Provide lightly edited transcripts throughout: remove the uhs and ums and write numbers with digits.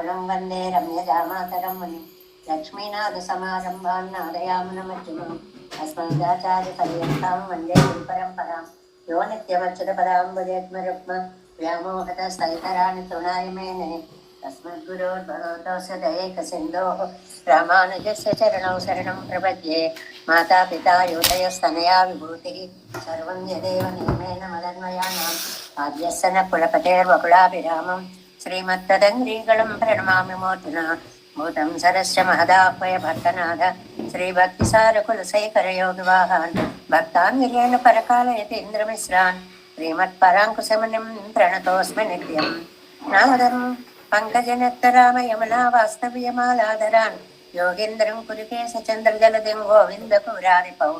मूलं वन्दे रम्यजामातरं मुनिं लक्ष्मीनाथसमारम्भां नादयामुनमध्यमाम् अस्मदाचार्यपर्यन्तां वन्दे गुरुपरम्परां यो नित्यमच्युतपदाम्बुजयुग्मरुक्म व्यामोहतस्थैतराणि तृणाय मेने तस्मद्गुरोर्भगवतोऽस्य दयैकसिन्धोः रामानुजस्य चरणौ शरणं प्रपद्ये मातापिता योतयस्तनया विभूतिः सर्वं यदेव नियमेन मदन्वयानाम् आद्यस्य न कुलपतेर्वकुलाभिरामं श्रीमत्तदङ्ग्रीगणं प्रणमामि मूर्ध्ना भूतं सरस्य महदाह्वय भट्टनाथ श्रीभक्तिसारकुलशेखरयोगिवाहान् भक्ताङ्गिरेण परकालयतीन्द्रमिश्रान् श्रीमत्पराङ्कुशमुनिं प्रणतोऽस्मि नित्यं नादं पङ्कजनेत्तरामयमुना वास्तव्यमालाधरान् योगीन्द्रं कुरुकेशचन्द्रजलदिं गोविन्दपुरारिपौ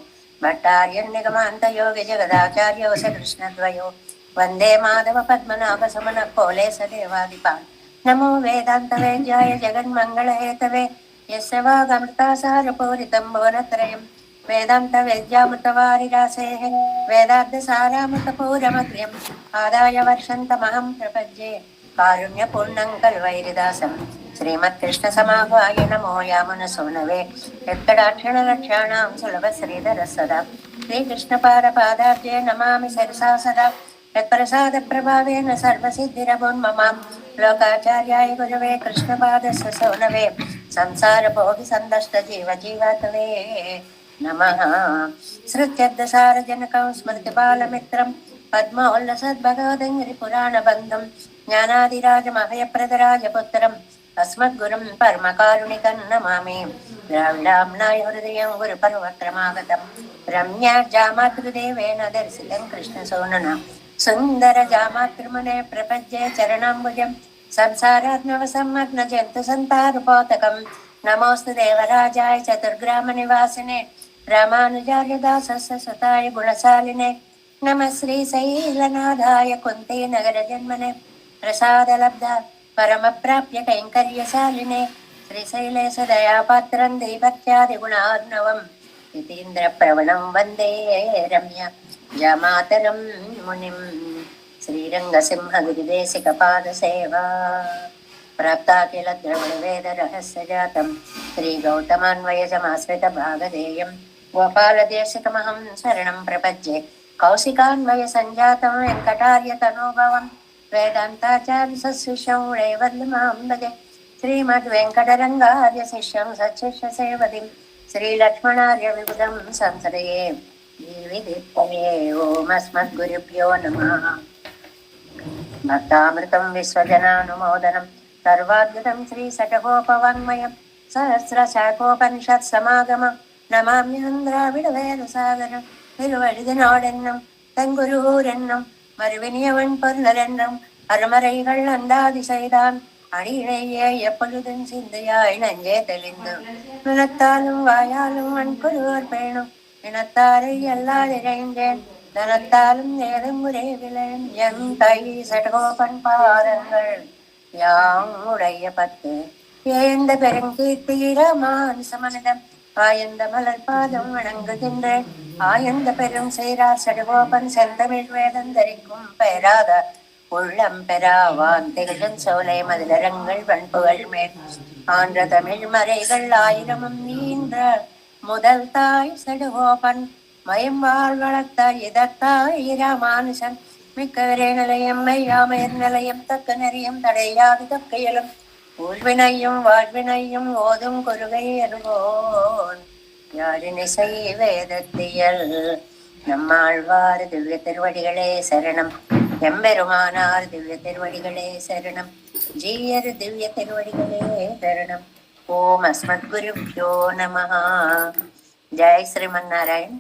भट्टार्यन्निगमान्तयोगिजगदाचार्यो श्रीकृष्णद्वयो वन्दे माधव पद्मनाभ समन कोले सदेवादिपान् नमो वेदान्तवेद्याय जगन्मङ्गलहेतवे यस्य वागमृतासारपूरितं भुवनत्रयं वेदान्तवेद्यामृतवारिरासेः वेदान्तसारामृतपूरमग्र्यम् आदाय वर्षन्तमहं प्रपद्ये कारुण्यपूर्णं कल्वैरिदासं श्रीमत्कृष्णसमाह्वाय नमो यामुनसूनवे यत्कटाक्षणलक्ष्याणां सुलभश्रीधरः सदा श्रीकृष्णपादपादाब्जे नमामि सरसा सदा यत्प्रसादप्रभावेन सर्वसिद्धिरभून्ममां लोकाचार्याय गुरवे कृष्णपादस्य सोनवे संसारभोगिसन्दष्टजीवजीवातवे नमः। श्रुत्यद्दसारजनकं स्मृतिबालमित्रं पद्मोल्लसद्भगवदङ्घ्रिपुराणबन्धं ज्ञानादिराजमभयप्रदराजपुत्रम् अस्मद्गुरुं परमकारुणिकं नमामि। द्राविडाम्नाय हृदयं गुरुपर्वक्रमागतं रम्याजामातृदेवेन दर्शितं कृष्णसूनुना सुन्दरजामातृमुने प्रपद्ये चरणाम्बुजं संसारात्मवसम्मग्नजन्तु सन्तारुपोतकं नमोऽस्तु देवराजाय चतुर्ग्रामनिवासिने रामानुजाय दासस्य सुताय गुणशालिने नमः श्रीशैलनाथाय कुन्तीनगरजन्मने प्रसादलब्धा परमप्राप्य कैङ्कर्यशालिने श्रीशैलेश दयापात्रं दैवत्यादिगुणार्णवम् यतीन्द्रप्रवणं वन्दे रम्य जामातरं मुनिं श्रीरङ्गसिंहगिरिदेशिकपादसेवा प्राप्ता किल द्रविडवेदरहस्यजातं श्रीगौतमान्वयजमाश्रितभागधेयं गोपालदेशिकमहं शरणं प्रपद्ये कौशिकान्वयसञ्जातं वेङ्कटार्यतनोभवं वेदान्ताचार्यशिष्यं रैवल्यमां भजे श्रीमद्वेङ्कटरङ्गार्यशिष्यं सच्छिष्यसेवतिं श्रीलक्ष्मणार्यविबुधं संसदये जीविदित्तये ओमस्मद्गुरुभ्यो नमः। भक्तामृतं विश्वजनानुमोदनं सर्वाद्भुतं श्रीशठगोपवाङ्मयं सहस्रशाखोपनिषत्समागमं नमाम्यहं द्राविडवेदसागरं திருவழுதினாடென்னும் தங்குரூரென்னும் மறுவினியவன் பொருளரென்றும் அருமறைகள் அந்தாதி செய்தான் அடியிலேயே எப்பொழுதும் சிந்தையாய் நஞ்சே தெளிந்து நிலத்தாலும் வாயாலும் வன்குருவர் பேணும் இனத்தாரை எல்லாதிரைந்தேன் தனத்தாலும் நேரம் உரைவிலேன் என் கை சடகோபன் பாதங்கள் யாம் உடைய பத்து ஏந்த பெருங்கீர்த்திரமான் சமனிதம் ஆயந்த மலர் பாதம் வணங்குகின்றேன் ஆயந்த பெரும் செய்றார் சடகோபன் செந்தமிழ் வேதந்தரிக்கும் பெயராத உள்ளம் பெறாவான் திகழும் சோலை மதுரங்கள் பண்புகள் மேல் ஆன்ற தமிழ் மறைகள் ஆயிரமும் நீன்ற முதல் தாய் சடகோபன் மயம்பால் வளர்த்தாய் இதத்தாய் ராமானுசன் மிக்க விரை நிலையம் மையாமையர் நிலையம் தக்க நெறியும் தடையாது தக்கையிலும் ஊழ்வினையும் வாழ்வினையும் ஓதும் குருகை அருகோன் யாழினிசை வேதத்தியல் நம்மாழ்வார் திவ்ய திருவடிகளே சரணம் எம்பெருமானார் திவ்ய திருவடிகளே சரணம் ஜீயர் திவ்ய திருவடிகளே சரணம் ఓం అస్మద్గురుభ్యో నమః. జై శ్రీమన్నారాయణ.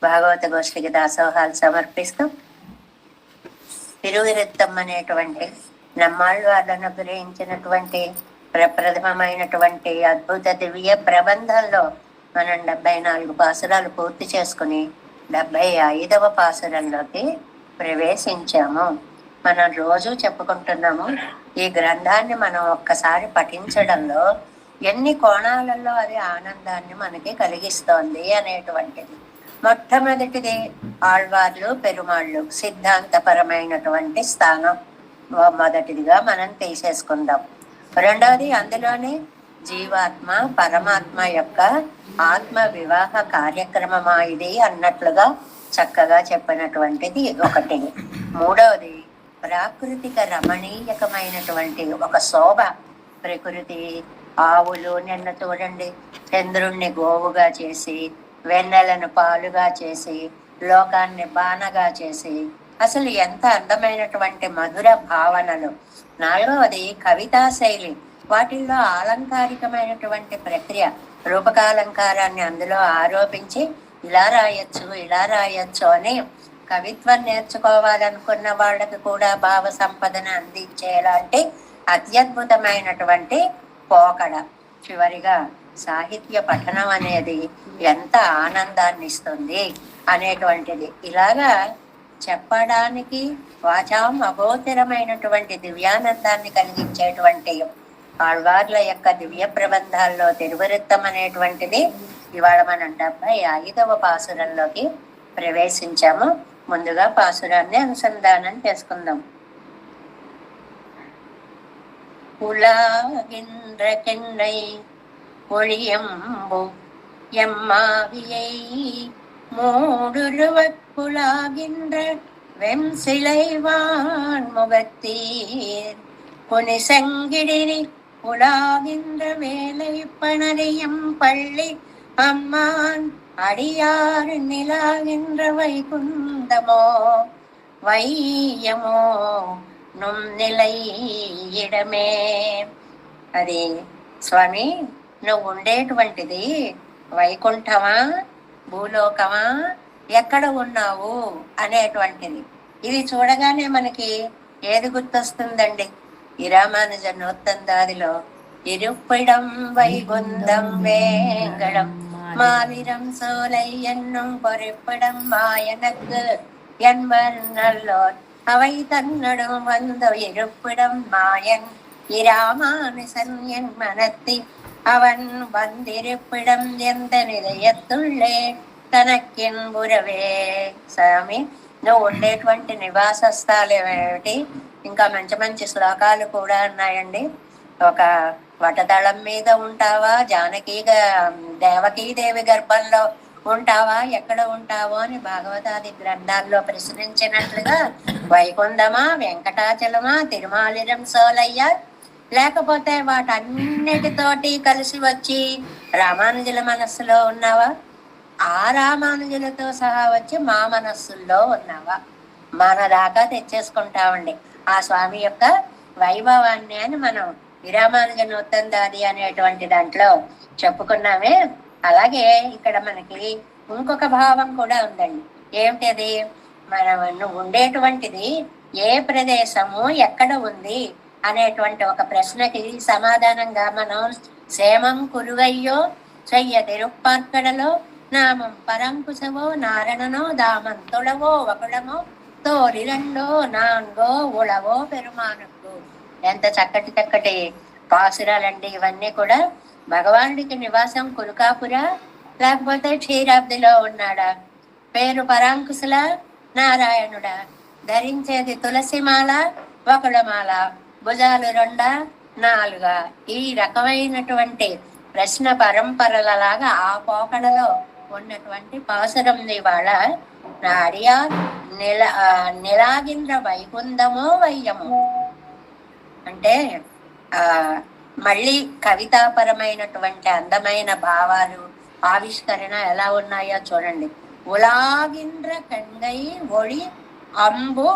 భాగవత గోష్ఠికి దాసోహాలు సమర్పిస్తూ తిరువిరుత్తం అనేటువంటి నమ్మాళ్ళవాళ్ళను గురించినటువంటి ప్రప్రథమమైనటువంటి అద్భుత దివ్య ప్రబంధంలో మనం 74 పాసురాలు పూర్తి చేసుకుని 75వ పాసురంలోకి ప్రవేశించాము. మనం రోజు చెప్పుకుంటున్నాము ఈ గ్రంథాన్ని మనం ఒక్కసారి పఠించడంలో ఎన్ని కోణాలలో అది ఆనందాన్ని మనకి కలిగిస్తోంది అనేటువంటిది. మొట్టమొదటిది ఆళ్వార్లు పెరుమాళ్ళు సిద్ధాంతపరమైనటువంటి స్థానం మొదటిదిగా మనం తీసేసుకుందాం. రెండవది అందులోనే జీవాత్మ పరమాత్మ యొక్క ఆత్మ వివాహ కార్యక్రమమా ఇది అన్నట్లుగా చక్కగా చెప్పినటువంటిది ఒకటి. మూడవది ప్రాకృతిక రమణీయకమైనటువంటి ఒక శోభ. ప్రకృతి ఆవులు నిన్న చూడండి, చంద్రుణ్ణి గోవుగా చేసి, వెన్నెలను పాలుగా చేసి, లోకాన్ని బాణగా చేసి, అసలు ఎంత అందమైనటువంటి మధుర భావనలు. నాలుగవది కవితా శైలి. వాటిల్లో ఆలంకారికమైనటువంటి ప్రక్రియ, రూపకాలంకారాన్ని అందులో ఆరోపించి ఇలా రాయొచ్చు ఇలా రాయొచ్చు అని కవిత్వం నేర్చుకోవాలనుకున్న వాళ్ళకి కూడా భావ సంపదను అందించేలాంటి అత్యద్భుతమైనటువంటి పోకడ. చివరిగా సాహిత్య పఠనం అనేది ఎంత ఆనందాన్ని ఇస్తుంది అనేటువంటిది. ఇలాగా చెప్పడానికి వాచాం అభోచరమైనటువంటి దివ్యానందాన్ని కలిగించేటువంటి ఆళ్వార్ల యొక్క దివ్య ప్రబంధాల్లో తిరువృత్తం అనేటువంటిది ఇవాళ మనం 75వ పాసురంలోకి ప్రవేశించాము. ముందుగా పాసురాన్ని అనుసంధానం చేసుకుందాం. உலாகின்ற கென்னை ஒழியம்பு எம்மாவியை மூடுருவக்குலாகின்ற வெம் சிலைவான் முகத்தீர் புனிசங்கிடினி உலாகின்ற வேலை பணரியம் பள்ளி அம்மான் அடியாறு நிலாகின்ற வைகுந்தமோ வையமோ నిలై ఇడమే. అది స్వామి, నువ్వు ఉండేటువంటిది వైకుంఠమా భూలోకమా, ఎక్కడ ఉన్నావు అనేటువంటిది. ఇది చూడగానే మనకి ఏది గుర్తొస్తుందండి? ఈ రామానుజ నూత్తందాదిలో ఇరుప్పిడం వైగుందం వేంగడం మావిరం సోలై ఎన్నుం పొరిప్పిడం మాయనకు என்பர் நல்லோர் அவை தன்னடும் வந்து இருப்பிடம் மாயன் இராமானுசன் என் மனத்தி அவன் வந்திருப்பிடம் எந்த నిలయత్తుళ్ళే తనకెంబురవే. స్వామి, నువ్వు ఉండేటువంటి నివాస స్థానం ఏమిటి? ఇంకా మంచి మంచి శ్లోకాలు కూడా ఉన్నాయండి. ఒక వటదళం మీద ఉంటావా, దేవకీదేవి గర్భంలో ఉంటావా, ఎక్కడ ఉంటావో అని భాగవతాది గ్రంథాల్లో ప్రశ్నించినట్లుగా వైకుంఠమా, వెంకటాచలమా, తిరుమాలిరం సోలయ్య, లేకపోతే వాటన్నిటితోటి కలిసి వచ్చి రామానుజుల మనస్సులో ఉన్నావా, ఆ రామానుజులతో సహా వచ్చి మా మనస్సుల్లో ఉన్నావా? మన దాకా తెచ్చేసుకుంటామండి ఆ స్వామి యొక్క వైభవాన్ని అని మనం రామానుజ నూత్తందాది అనేటువంటి దాంట్లో చెప్పుకున్నామే. అలాగే ఇక్కడ మనకి ఇంకొక భావం కూడా ఉందండి. ఏమిటది? నువ్వు ఉండేటువంటిది ఏ ప్రదేశము, ఎక్కడ ఉంది అనేటువంటి ఒక ప్రశ్నకి సమాధానంగా మనం సేమం కురువయ్యో చెయ్య తిరుప్పార్కడలో నామం పరంకుశవో నారణనో దామంతుడవో ఒకడమో తోలిరండో నాన్గో ఉళవో పెరుమానుకు. ఎంత చక్కటి చక్కటి పాసురాలండి ఇవన్నీ కూడా. భగవానుడికి నివాసం కురుకాపుర, లేకపోతే క్షీరాబ్దిలో ఉన్నాడా? పేరు పరాంకుశుల నారాయణుడా? ధరించేది తులసిమాల వకుళమాల, భుజాలు 2 4? ఈ రకమైనటువంటి ప్రశ్న పరంపరలలాగా ఆ పోకడలో ఉన్నటువంటి పాసురం ఇవాళ నాడియా నిలాగింద్ర వైకుందమో వయ్యమో అంటే మళ్ళీ కవితాపరమైనటువంటి అందమైన భావాలు ఆవిష్కరణ ఎలా ఉన్నాయో చూడండి. ఉలాగింద్ర కంగై ఒళి అంబు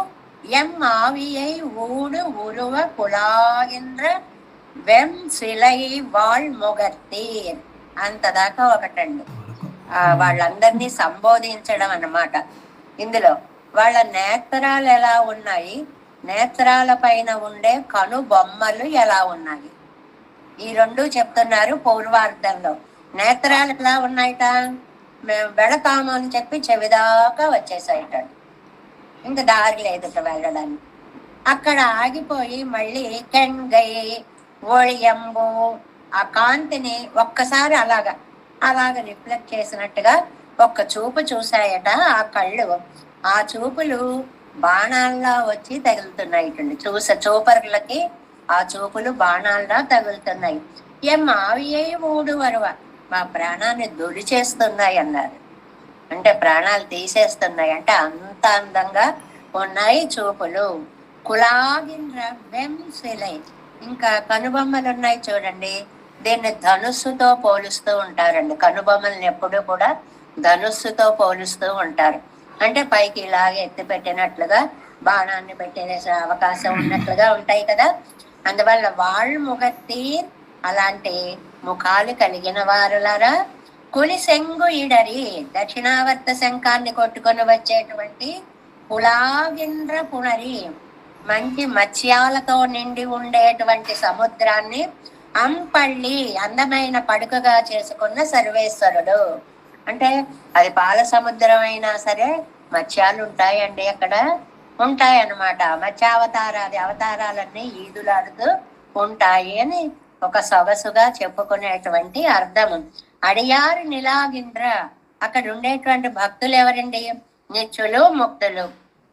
ఎం ఆవియై ఊడు ఉరువ కులాగింద్ర వెం సిలై వాళ్ మొగర్తీర్. అంతదాకా ఒకటండి. వాళ్ళందరినీ సంబోధించడం అన్నమాట. ఇందులో వాళ్ళ నేత్రాలు ఎలా ఉన్నాయి, నేత్రాల పైన ఉండే కను బొమ్మలు ఎలా ఉన్నాయి, ఈ 2 చెప్తున్నారు పూర్వార్థంలో. నేత్రాలు ఎలా ఉన్నాయట? మేము వెళతాము అని చెప్పి చెవిదాకా వచ్చేసాయట. ఇంకా దారి లేదట వెళ్ళడానికి. అక్కడ ఆగిపోయి మళ్ళీ కెంగై ఓళియంబు ఆ కాంతిని ఒక్కసారి అలాగ రిఫ్లెక్ట్ చేసినట్టుగా ఒక్క చూపు చూసాయట ఆ కళ్ళు. ఆ చూపులు బాణాల్లో వచ్చి తగులుతున్నాయిటండి. చూపరులకి ఆ చూపులు బాణాల్లా తగులుతున్నాయి. మావియే మూడు వరవ, మా ప్రాణాన్ని దొలి చేస్తున్నాయి అన్నారు. అంటే ప్రాణాలు తీసేస్తున్నాయి అంటే అంత అందంగా ఉన్నాయి చూపులు. కులాగింద్ర వెంశిలై, ఇంకా కనుబొమ్మలు ఉన్నాయి చూడండి, దీన్ని ధనుస్సుతో పోలుస్తూ ఉంటారండి. కనుబొమ్మల్ని ఎప్పుడు కూడా ధనుస్సుతో పోలుస్తూ ఉంటారు. అంటే పైకి ఇలాగే ఎత్తి పెట్టినట్లుగా బాణాన్ని పెట్టేసే అవకాశం ఉన్నట్లుగా ఉంటాయి కదా. అందువల్ల వాళ్ళు ముఖత్తీర్, అలాంటి ముఖాలు కలిగిన వారులారా, కులి శంగు ఇడరి, దక్షిణావర్త శంఖాన్ని కొట్టుకొని వచ్చేటువంటి పులాగింద్ర పునరి, మంచి మత్స్యాలతో నిండి ఉండేటువంటి సముద్రాన్ని అంపళ్ళి, అందమైన పడుకగా చేసుకున్న సర్వేశ్వరుడు. అంటే అది పాల సముద్రం అయినా సరే మత్స్యాలు ఉంటాయండి, అక్కడ ఉంటాయి అన్నమాట. మత్స్యావతారాది అవతారాలన్నీ ఈదులాడుతూ ఉంటాయి అని ఒక సొగసుగా చెప్పుకునేటువంటి అర్థము. అడియారు నిలాగింద్ర, అక్కడ ఉండేటువంటి భక్తులు ఎవరండి? నిత్యులు, ముక్తులు.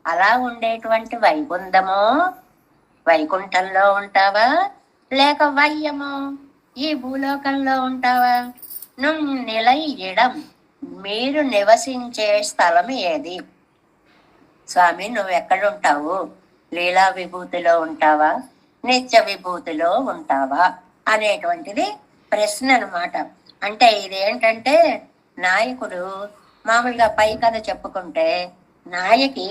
అలా ఉండేటువంటి వైకుంఠమో, వైకుంఠంలో ఉంటావా లేక వయ్యమో ఈ భూలోకంలో ఉంటావా? నువ్వు నిలయడం, మీరు నివసించే స్థలం ఏది? స్వామి నువ్వు ఎక్కడుంటావు? లీలా విభూతిలో ఉంటావా, నిత్య విభూతిలో ఉంటావా అనేటువంటిది ప్రశ్న అనమాట. అంటే ఇదేంటంటే నాయకుడు మామూలుగా పై కథ చెప్పుకుంటే నాయకి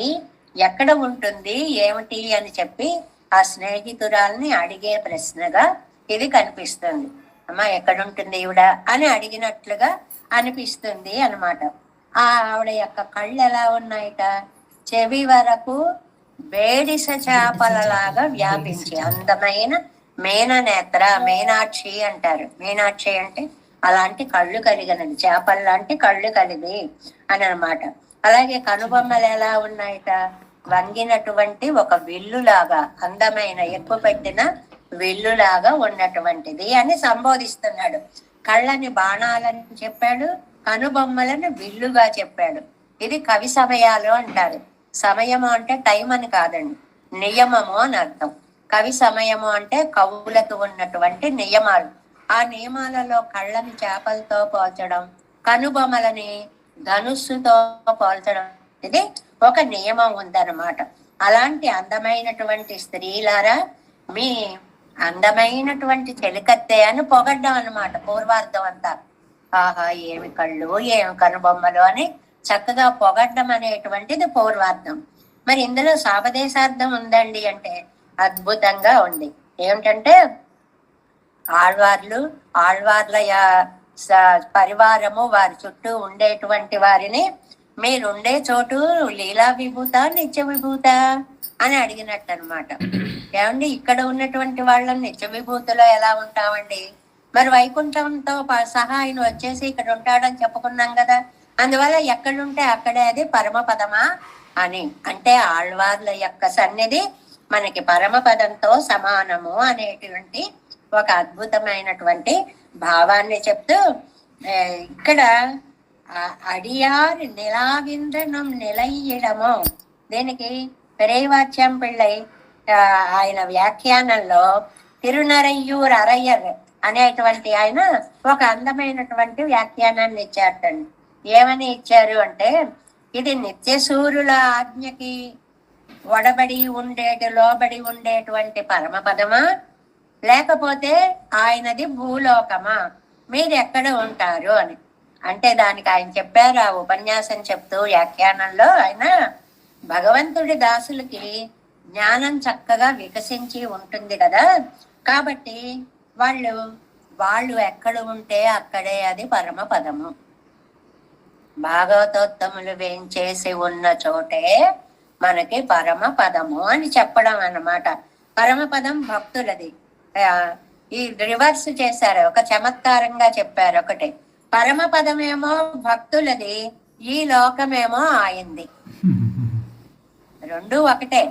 ఎక్కడ ఉంటుంది ఏమిటి అని చెప్పి ఆ స్నేహితురాల్ని అడిగే ప్రశ్నగా ఇది కనిపిస్తుంది. అమ్మా ఎక్కడుంటుంది ఈవిడ అని అడిగినట్లుగా అనిపిస్తుంది అనమాట. ఆవిడ యొక్క కళ్ళు ఎలా ఉన్నాయిట? చెవి వరకు బేడిస చేపలలాగా వ్యాపించి అందమైన మేననేత్ర, మీనాక్షి అంటారు. మీనాక్షి అంటే అలాంటి కళ్ళు కలిగినది, చేపల లాంటి కళ్ళు కలిగి అని అనమాట. అలాగే కనుబొమ్మలు ఎలా ఉన్నాయిట? వంగినటువంటి ఒక విల్లులాగా, అందమైన ఎక్కువ పెట్టిన విల్లులాగా ఉన్నటువంటిది అని సంబోధిస్తున్నాడు. కళ్ళని బాణాలని చెప్పాడు, కనుబొమ్మలను విల్లుగా చెప్పాడు. ఇది కవి సమయాలు అంటారు. సమయము అంటే టైం అని కాదండి, నియమము అని అర్థం. కవి సమయము అంటే కవులకు ఉన్నటువంటి నియమాలు. ఆ నియమాలలో కళ్ళని చేపలతో పోల్చడం, కనుబొమ్మలని ధనుస్సుతో పోల్చడం, ఇది ఒక నియమం ఉందన్నమాట. అలాంటి అందమైనటువంటి స్త్రీలారా, మీ అందమైనటువంటి చెలికత్తె అని పొగడ్డం అన్నమాట పూర్వార్థం అంతా. ఆహా ఏమి కళ్ళు, ఏమి కనుబొమ్మలు అని చక్కగా పొగడ్డం అనేటువంటిది పూర్వార్థం. మరి ఇందులో సాపదేశార్థం ఉందండి అంటే అద్భుతంగా ఉంది. ఏమిటంటే ఆళ్వార్ల పరివారము, వారి చుట్టూ ఉండేటువంటి వారిని మీరుండే చోటు లీలా విభూత నిత్య విభూత అని అడిగినట్టు అనమాట. ఏమండి ఇక్కడ ఉన్నటువంటి వాళ్ళని నిత్య విభూతిలో ఎలా ఉంటామండి? మరి వైకుంఠంతో సహా ఆయన వచ్చేసి ఇక్కడ ఉంటాడని చెప్పుకున్నాం కదా. అందువల్ల ఎక్కడుంటే అక్కడే అది పరమపదమా అని. అంటే ఆళ్వార్ల యొక్క సన్నిధి మనకి పరమపదంతో సమానము అనేటువంటి ఒక అద్భుతమైనటువంటి భావాన్ని చెప్తూ ఇక్కడ అడియారు నిలాగింద్రనం నిలయ్యడము, దీనికి పెరేవాచ్యం పిళ్ళై ఆయన వ్యాఖ్యానంలో తిరునరయ్యూర్ అరయ్యర్ అనేటువంటి ఆయన ఒక అందమైనటువంటి వ్యాఖ్యానాన్ని ఇచ్చారటండి. ఏమని ఇచ్చారు అంటే, ఇది నిత్యసూరుల ఆజ్ఞకి లోబడి ఉండేటువంటి పరమపదమా, లేకపోతే ఆయనది భూలోకమా, మీరు ఎక్కడ ఉంటారు అని. అంటే దానికి ఆయన చెప్పారు, ఆ ఉపన్యాసం చెప్తూ వ్యాఖ్యానంలో ఆయన భగవంతుడి దాసులకి జ్ఞానం చక్కగా వికసించి ఉంటుంది కదా, కాబట్టి వాళ్ళు ఎక్కడ ఉంటే అక్కడే అది పరమపదము. భాగవతోత్తములు వేంచేసి ఉన్న చోటే మనకి పరమపదము అని చెప్పడం అన్నమాట. పరమపదం భక్తులది. ఈ రివర్స్ చేశారు, ఒక చమత్కారంగా చెప్పారు. ఒకటి పరమపదమేమో భక్తులది, ఈ లోకమేమో ఆయింది. రెండు ఒకటే.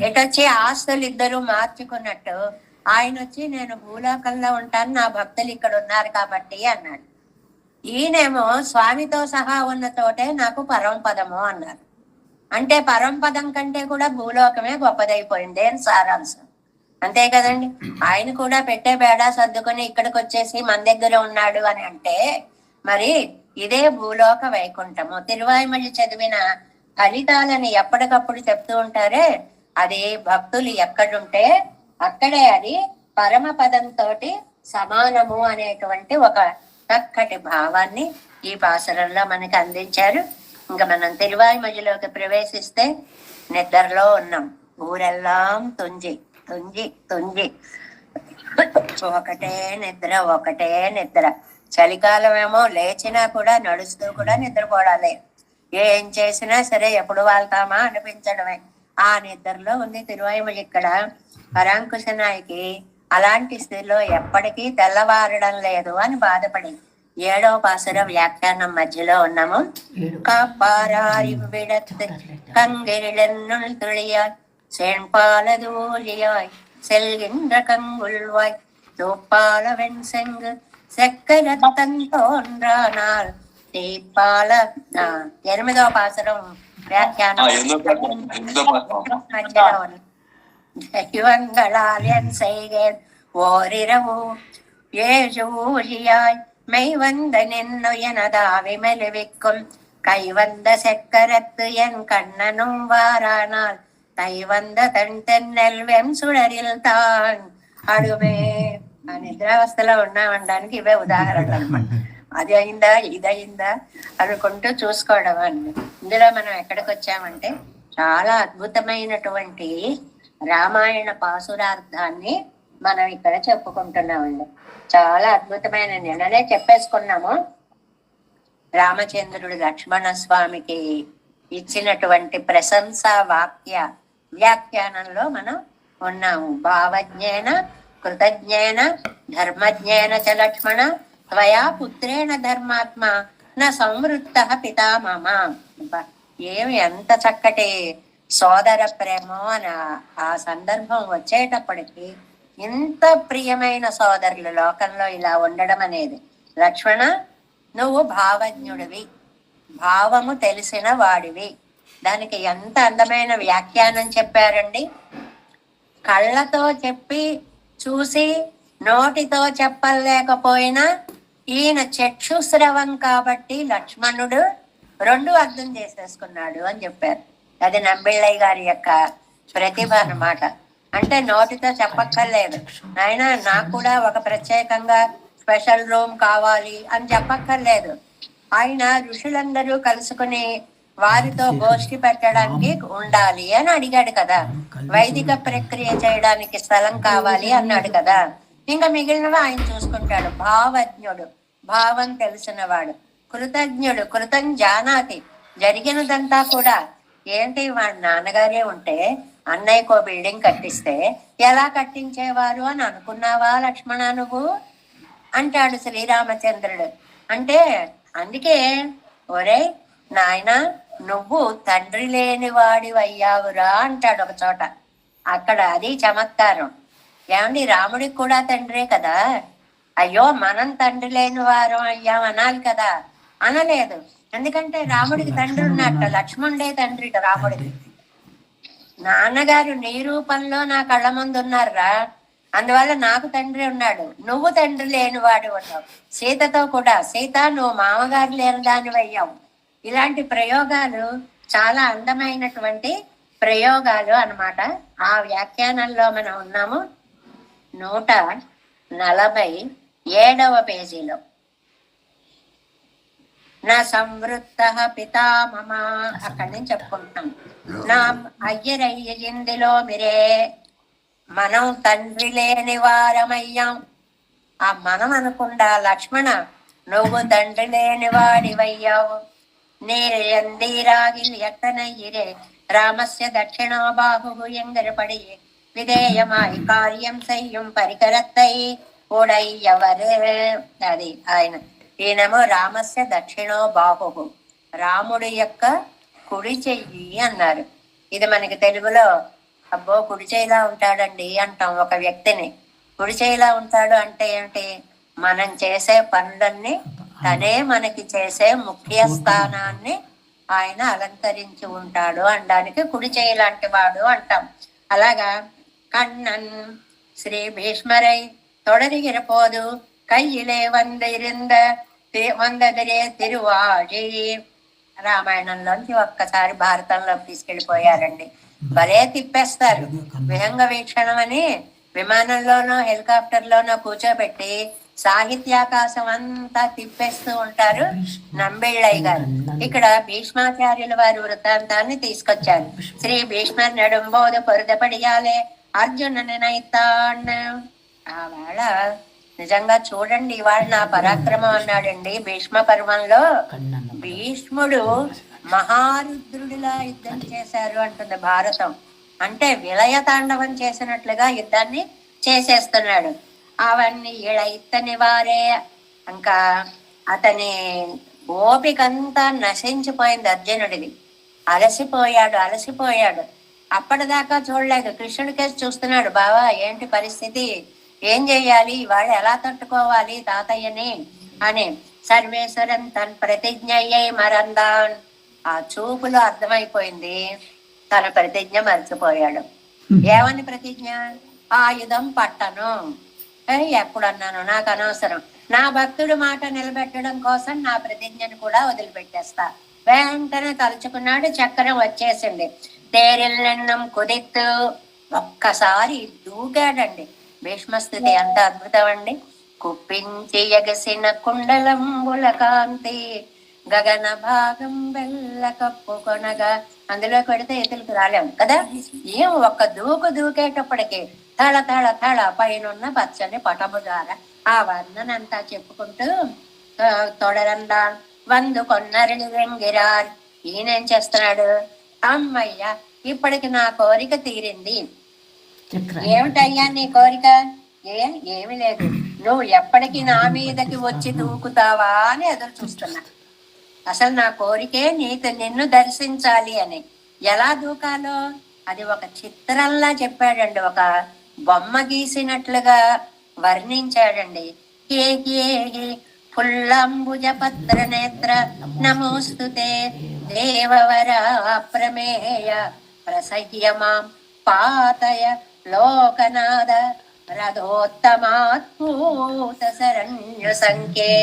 ఎటొచ్చి ఆస్తులు ఇద్దరు మార్చుకున్నట్టు ఆయన వచ్చి నేను భూలోకంలో ఉంటాను, నా భక్తులు ఇక్కడ ఉన్నారు కాబట్టి అన్నాడు. ఈయనేమో స్వామితో సహా ఉన్న చోటే నాకు పరమపదము అన్నారు. అంటే పరమపదం కంటే కూడా భూలోకమే గొప్పదైపోయింది అని సారాంశం. అంతే కదండి. ఆయన కూడా పెట్టే బేడా సర్దుకొని ఇక్కడికి వచ్చేసి మన దగ్గర ఉన్నాడు అని అంటే మరి ఇదే భూలోక వైకుంఠము. తిరువాయిమల్లి చదివిన ఫలితాలని ఎప్పటికప్పుడు చెప్తూ ఉంటారే, అది భక్తులు ఎక్కడుంటే అక్కడే అది పరమ పదంతో సమానము అనేటువంటి ఒక చక్కటి భావాన్ని ఈ పాసురంలో మనకి అందించారు. ఇంకా మనం తిరువాయిమల్లిలోకి ప్రవేశిస్తే నిద్రలో ఉన్నాం. ఊరెల్లాం తుంజి తుంజి తుంజి, ఒకటే నిద్ర ఒకటే నిద్ర. చలికాలం ఏమో లేచినా కూడా నడుస్తూ కూడా నిద్రపోవడాలే. ఏం చేసినా సరే ఎప్పుడు వాళ్తామా అనిపించడమే. ఆ నిద్రలో ఉంది తిరువాయిమల్లి. ఇక్కడ పరాంకుశ నాయకి అలాంటి స్థితిలో ఎప్పటికీ తెల్లవారడం లేదు అని బాధపడి 7వ పాసుర వ్యాఖ్యానం మధ్యలో ఉన్నాము. కాపారారి విడత్ కంగిరిళెన్నుள் துளியாய் செண்பாலதூலியாய் செல்கின்ற கங்குள்வாய் தூப்பால வெண்செங்கு செக்கரத்தன் தோன்றானால் దీపాల 8వ పాసురం వ్యాఖ్యానం దైవంగళాలెన్ செய்கேன் ஓரிரவு ஏழூழியாய் மெய் வந்த நின்னு எனதாவி மெலுவிக்கும் கை வந்த செக்கரத்து என் கண்ணனும் வாரானால் கை வந்த தன் தென்னెల్ వెంసుడరిల్ తాన్ అడుమే. ఆ నిద్రావస్థలో ఉన్నామనడానికి ఇవే ఉదాహరణలు అనమాట. అది అయిందా ఇదయిందా అనుకుంటూ చూసుకోవడం అండి. ఇందులో మనం ఎక్కడికి వచ్చామంటే చాలా అద్భుతమైనటువంటి రామాయణ పాసురార్థాన్ని మనం ఇక్కడ చెప్పుకుంటున్నామండి. చాలా అద్భుతమైన, నిన్ననే చెప్పేసుకున్నాము. రామచంద్రుడు లక్ష్మణ స్వామికి ఇచ్చినటువంటి ప్రశంసా వాక్య వ్యాఖ్యానంలో మనం ఉన్నాము. భావజ్ఞేన కృతజ్ఞేన ధర్మజ్ఞేన చ లక్ష్మణ త్వయా పుత్రేణ ధర్మాత్మ నా సంవృత్త పితామమ. ఏమి ఎంత చక్కటి సోదర ప్రేమో అని ఆ సందర్భం వచ్చేటప్పటికి ఇంత ప్రియమైన సోదరులు లోకంలో ఇలా ఉండడం అనేది. లక్ష్మణ, నువ్వు భావజ్ఞుడివి, భావము తెలిసిన వాడివి. దానికి ఎంత అందమైన వ్యాఖ్యానం చెప్పారండి. కళ్ళతో చెప్పి చూసి నోటితో చెప్పలేకపోయినా ఈయన చక్షుశ్రవం కాబట్టి లక్ష్మణుడు 2 అర్థం చేసేసుకున్నాడు అని చెప్పారు. అది నంబిళ్ళయ్య గారి యొక్క ప్రతిభ అన్నమాట. అంటే నోటితో చెప్పక్కర్లేదు, ఆయన నాకు కూడా ఒక ప్రత్యేకంగా స్పెషల్ రూమ్ కావాలి అని చెప్పక్కర్లేదు. ఆయన ఋషులందరూ కలుసుకుని వారితో గోష్ఠి పెట్టడానికి ఉండాలి అని అడిగాడు కదా. వైదిక ప్రక్రియ చేయడానికి స్థలం కావాలి అన్నాడు కదా. ఇంకా మిగిలినవి ఆయన చూసుకుంటాడు. భావజ్ఞుడు, భావం తెలిసినవాడు. కృతజ్ఞుడు, కృతం జానాతి, జరిగినదంతా కూడా. ఏంటి, వాడి నాన్నగారే ఉంటే అన్నయ్యకో బిల్డింగ్ కట్టిస్తే ఎలా కట్టించేవారు అని అనుకున్నావా లక్ష్మణ నువ్వు అంటాడు శ్రీరామచంద్రుడు. అంటే అందుకే ఒరే నాయన, నువ్వు తండ్రి లేని వాడివయ్యావురా అంటాడు ఒక చోట. అక్కడ అది చమత్కారం. ఏమండి, రాముడికి కూడా తండ్రే కదా. అయ్యో మనం తండ్రి లేని వారం అయ్యాం అనాలి కదా, అనలేదు. ఎందుకంటే రాముడికి తండ్రి ఉన్నట్ట, లక్ష్మణుడే తండ్రి రాముడికి. నాన్నగారు నీ రూపంలో నా కళ్ళ ముందు ఉన్నారా, అందువల్ల నాకు తండ్రి ఉన్నాడు. నువ్వు తండ్రి లేని వాడు ఉన్నావు. సీతతో కూడా, సీత నువ్వు మామగారు లేని దానివి అయ్యావు. ఇలాంటి ప్రయోగాలు చాలా అందమైనటువంటి ప్రయోగాలు అన్నమాట. ఆ వ్యాఖ్యానంలో మనం ఉన్నాము 147వ పేజీలో. నా సంవృత్త పితామమ, అక్కడి నుంచి చెప్పుకుంటున్నాం. నా అయ్యరయ్య ఇందులో మీరే, మనం తండ్రి లేని వారమయ్యాం. ఆ మనం అనుకుండా లక్ష్మణ నువ్వు తండ్రి లేని వాడివయ్యావు. நீர் எந்தீராகில் எத்தனையிரே ராமஸ்ய தட்சிணோ பாகு எங்கருபடி விதேயமாய் காரியம் செய்யும் పరికరత్తై ఉడయ్యవరే. అది ఆయన. ఈయనమో రామస్య దక్షిణో బాహు, రాముడి యొక్క కుడి చెయ్యి అన్నారు. ఇది మనకి తెలుగులో అబ్బో కుడి చేయిలా ఉంటాడండి అంటాం ఒక వ్యక్తిని. కుడి చేయిలా ఉంటాడు అంటే ఏమిటి, మనం చేసే పనులన్నీ తనే మనకి చేసే ముఖ్య స్థానాన్ని ఆయన అలంకరించి ఉంటాడు అనడానికి కుడి చేయి లాంటి వాడు అంటాం. అలాగా కన్నన్ శ్రీ భీష్మరై தொடருகிறபோது கையிலே వందదిరే తిరువాజీ. రామాయణంలోంచి ఒక్కసారి భారతంలోకి తీసుకెళ్లిపోయారండి. భలే తిప్పేస్తారు. విహంగ వీక్షణం అని విమానంలోనో హెలికాప్టర్లోనో కూర్చోబెట్టి సాహిత్యాకాశం అంతా తిప్పేస్తూ ఉంటారు నంబిళ్ళయ్య గారు. ఇక్కడ భీష్మాచార్యుల వారి వృత్తాంతాన్ని తీసుకొచ్చారు. శ్రీ భీష్మర్ నెడుంబోదు పొరుదపడియాలే అర్జున నైతాన్. ఆ వేళ నిజంగా చూడండి, ఇవాళ నా పరాక్రమం అన్నాడండి భీష్మ పర్వంలో. భీష్ముడు మహారుద్రుడిలా యుద్ధం చేశారు అంటుంది భారతం. అంటే విలయ తాండవం చేసినట్లుగా యుద్ధాన్ని చేసేస్తున్నాడు. అవన్నీ ఇతని వారే. ఇంకా అతని ఓపికంతా నశించిపోయింది అర్జునుడిది. అలసిపోయాడు. అప్పటిదాకా చూడలేదు, కృష్ణుడి కేసు చూస్తున్నాడు. బావా ఏంటి పరిస్థితి, ఏం చెయ్యాలి, ఇవాళ ఎలా తట్టుకోవాలి తాతయ్యని అని. సర్వేశ్వరం తన ప్రతిజ్ఞ మరందాన్. ఆ చూపులో అర్థమైపోయింది తన ప్రతిజ్ఞ మర్చిపోయాడు. ఏమని ప్రతిజ్ఞ? ఆయుధం పట్టను. ఎప్పుడన్నాను, నాకు అనవసరం. నా భక్తుడి మాట నిలబెట్టడం కోసం నా ప్రతిజ్ఞను కూడా వదిలిపెట్టేస్తా. వెంటనే తలుచుకున్నాడు, చక్రం వచ్చేసింది. తేరిల్లెన్నం కుదిత్తు ఒక్కసారి దూకాడండి. భీష్మస్థితి ఎంత అద్భుతం అండి. కుప్పించి ఎగసిన కుండలంబుల కాంతి గగన భాగం బెల్ల కప్పుకొనగా. అందులో పెడితే ఎదులకు రాలేము కదా. ఏం ఒక్క దూకేటప్పటికి తళ తళ తళ పైనున్న పచ్చని పటము ద్వారా ఆ వర్ణనంతా చెప్పుకుంటూ తొడరందా వందు కొన్నరిని వెంగిరార్. ఈయనేం చేస్తున్నాడు? అమ్మయ్య, ఇప్పటికి నా కోరిక తీరింది. ఏమిటయ్యా నీ కోరిక? ఏమి లేదు, నువ్వు ఎప్పటికి నా మీదకి వచ్చి దూకుతావా అని ఎదురు చూస్తున్నా. అసలు నా కోరికే నిన్ను దర్శించాలి అని. ఎలా దూకాలో అది ఒక చిత్రంలా చెప్పాడండి, ఒక బొమ్మ గీసినట్లుగా వర్ణించాడండి. ఫుల్లంబుజ పత్ర నేత్ర నమోస్తుతే దేవవర ప్రమేయ ప్రసహ్యమాం పాతయ లోకనాథ రథోత్తమాత్భూత శరణ్య సంఖ్యే.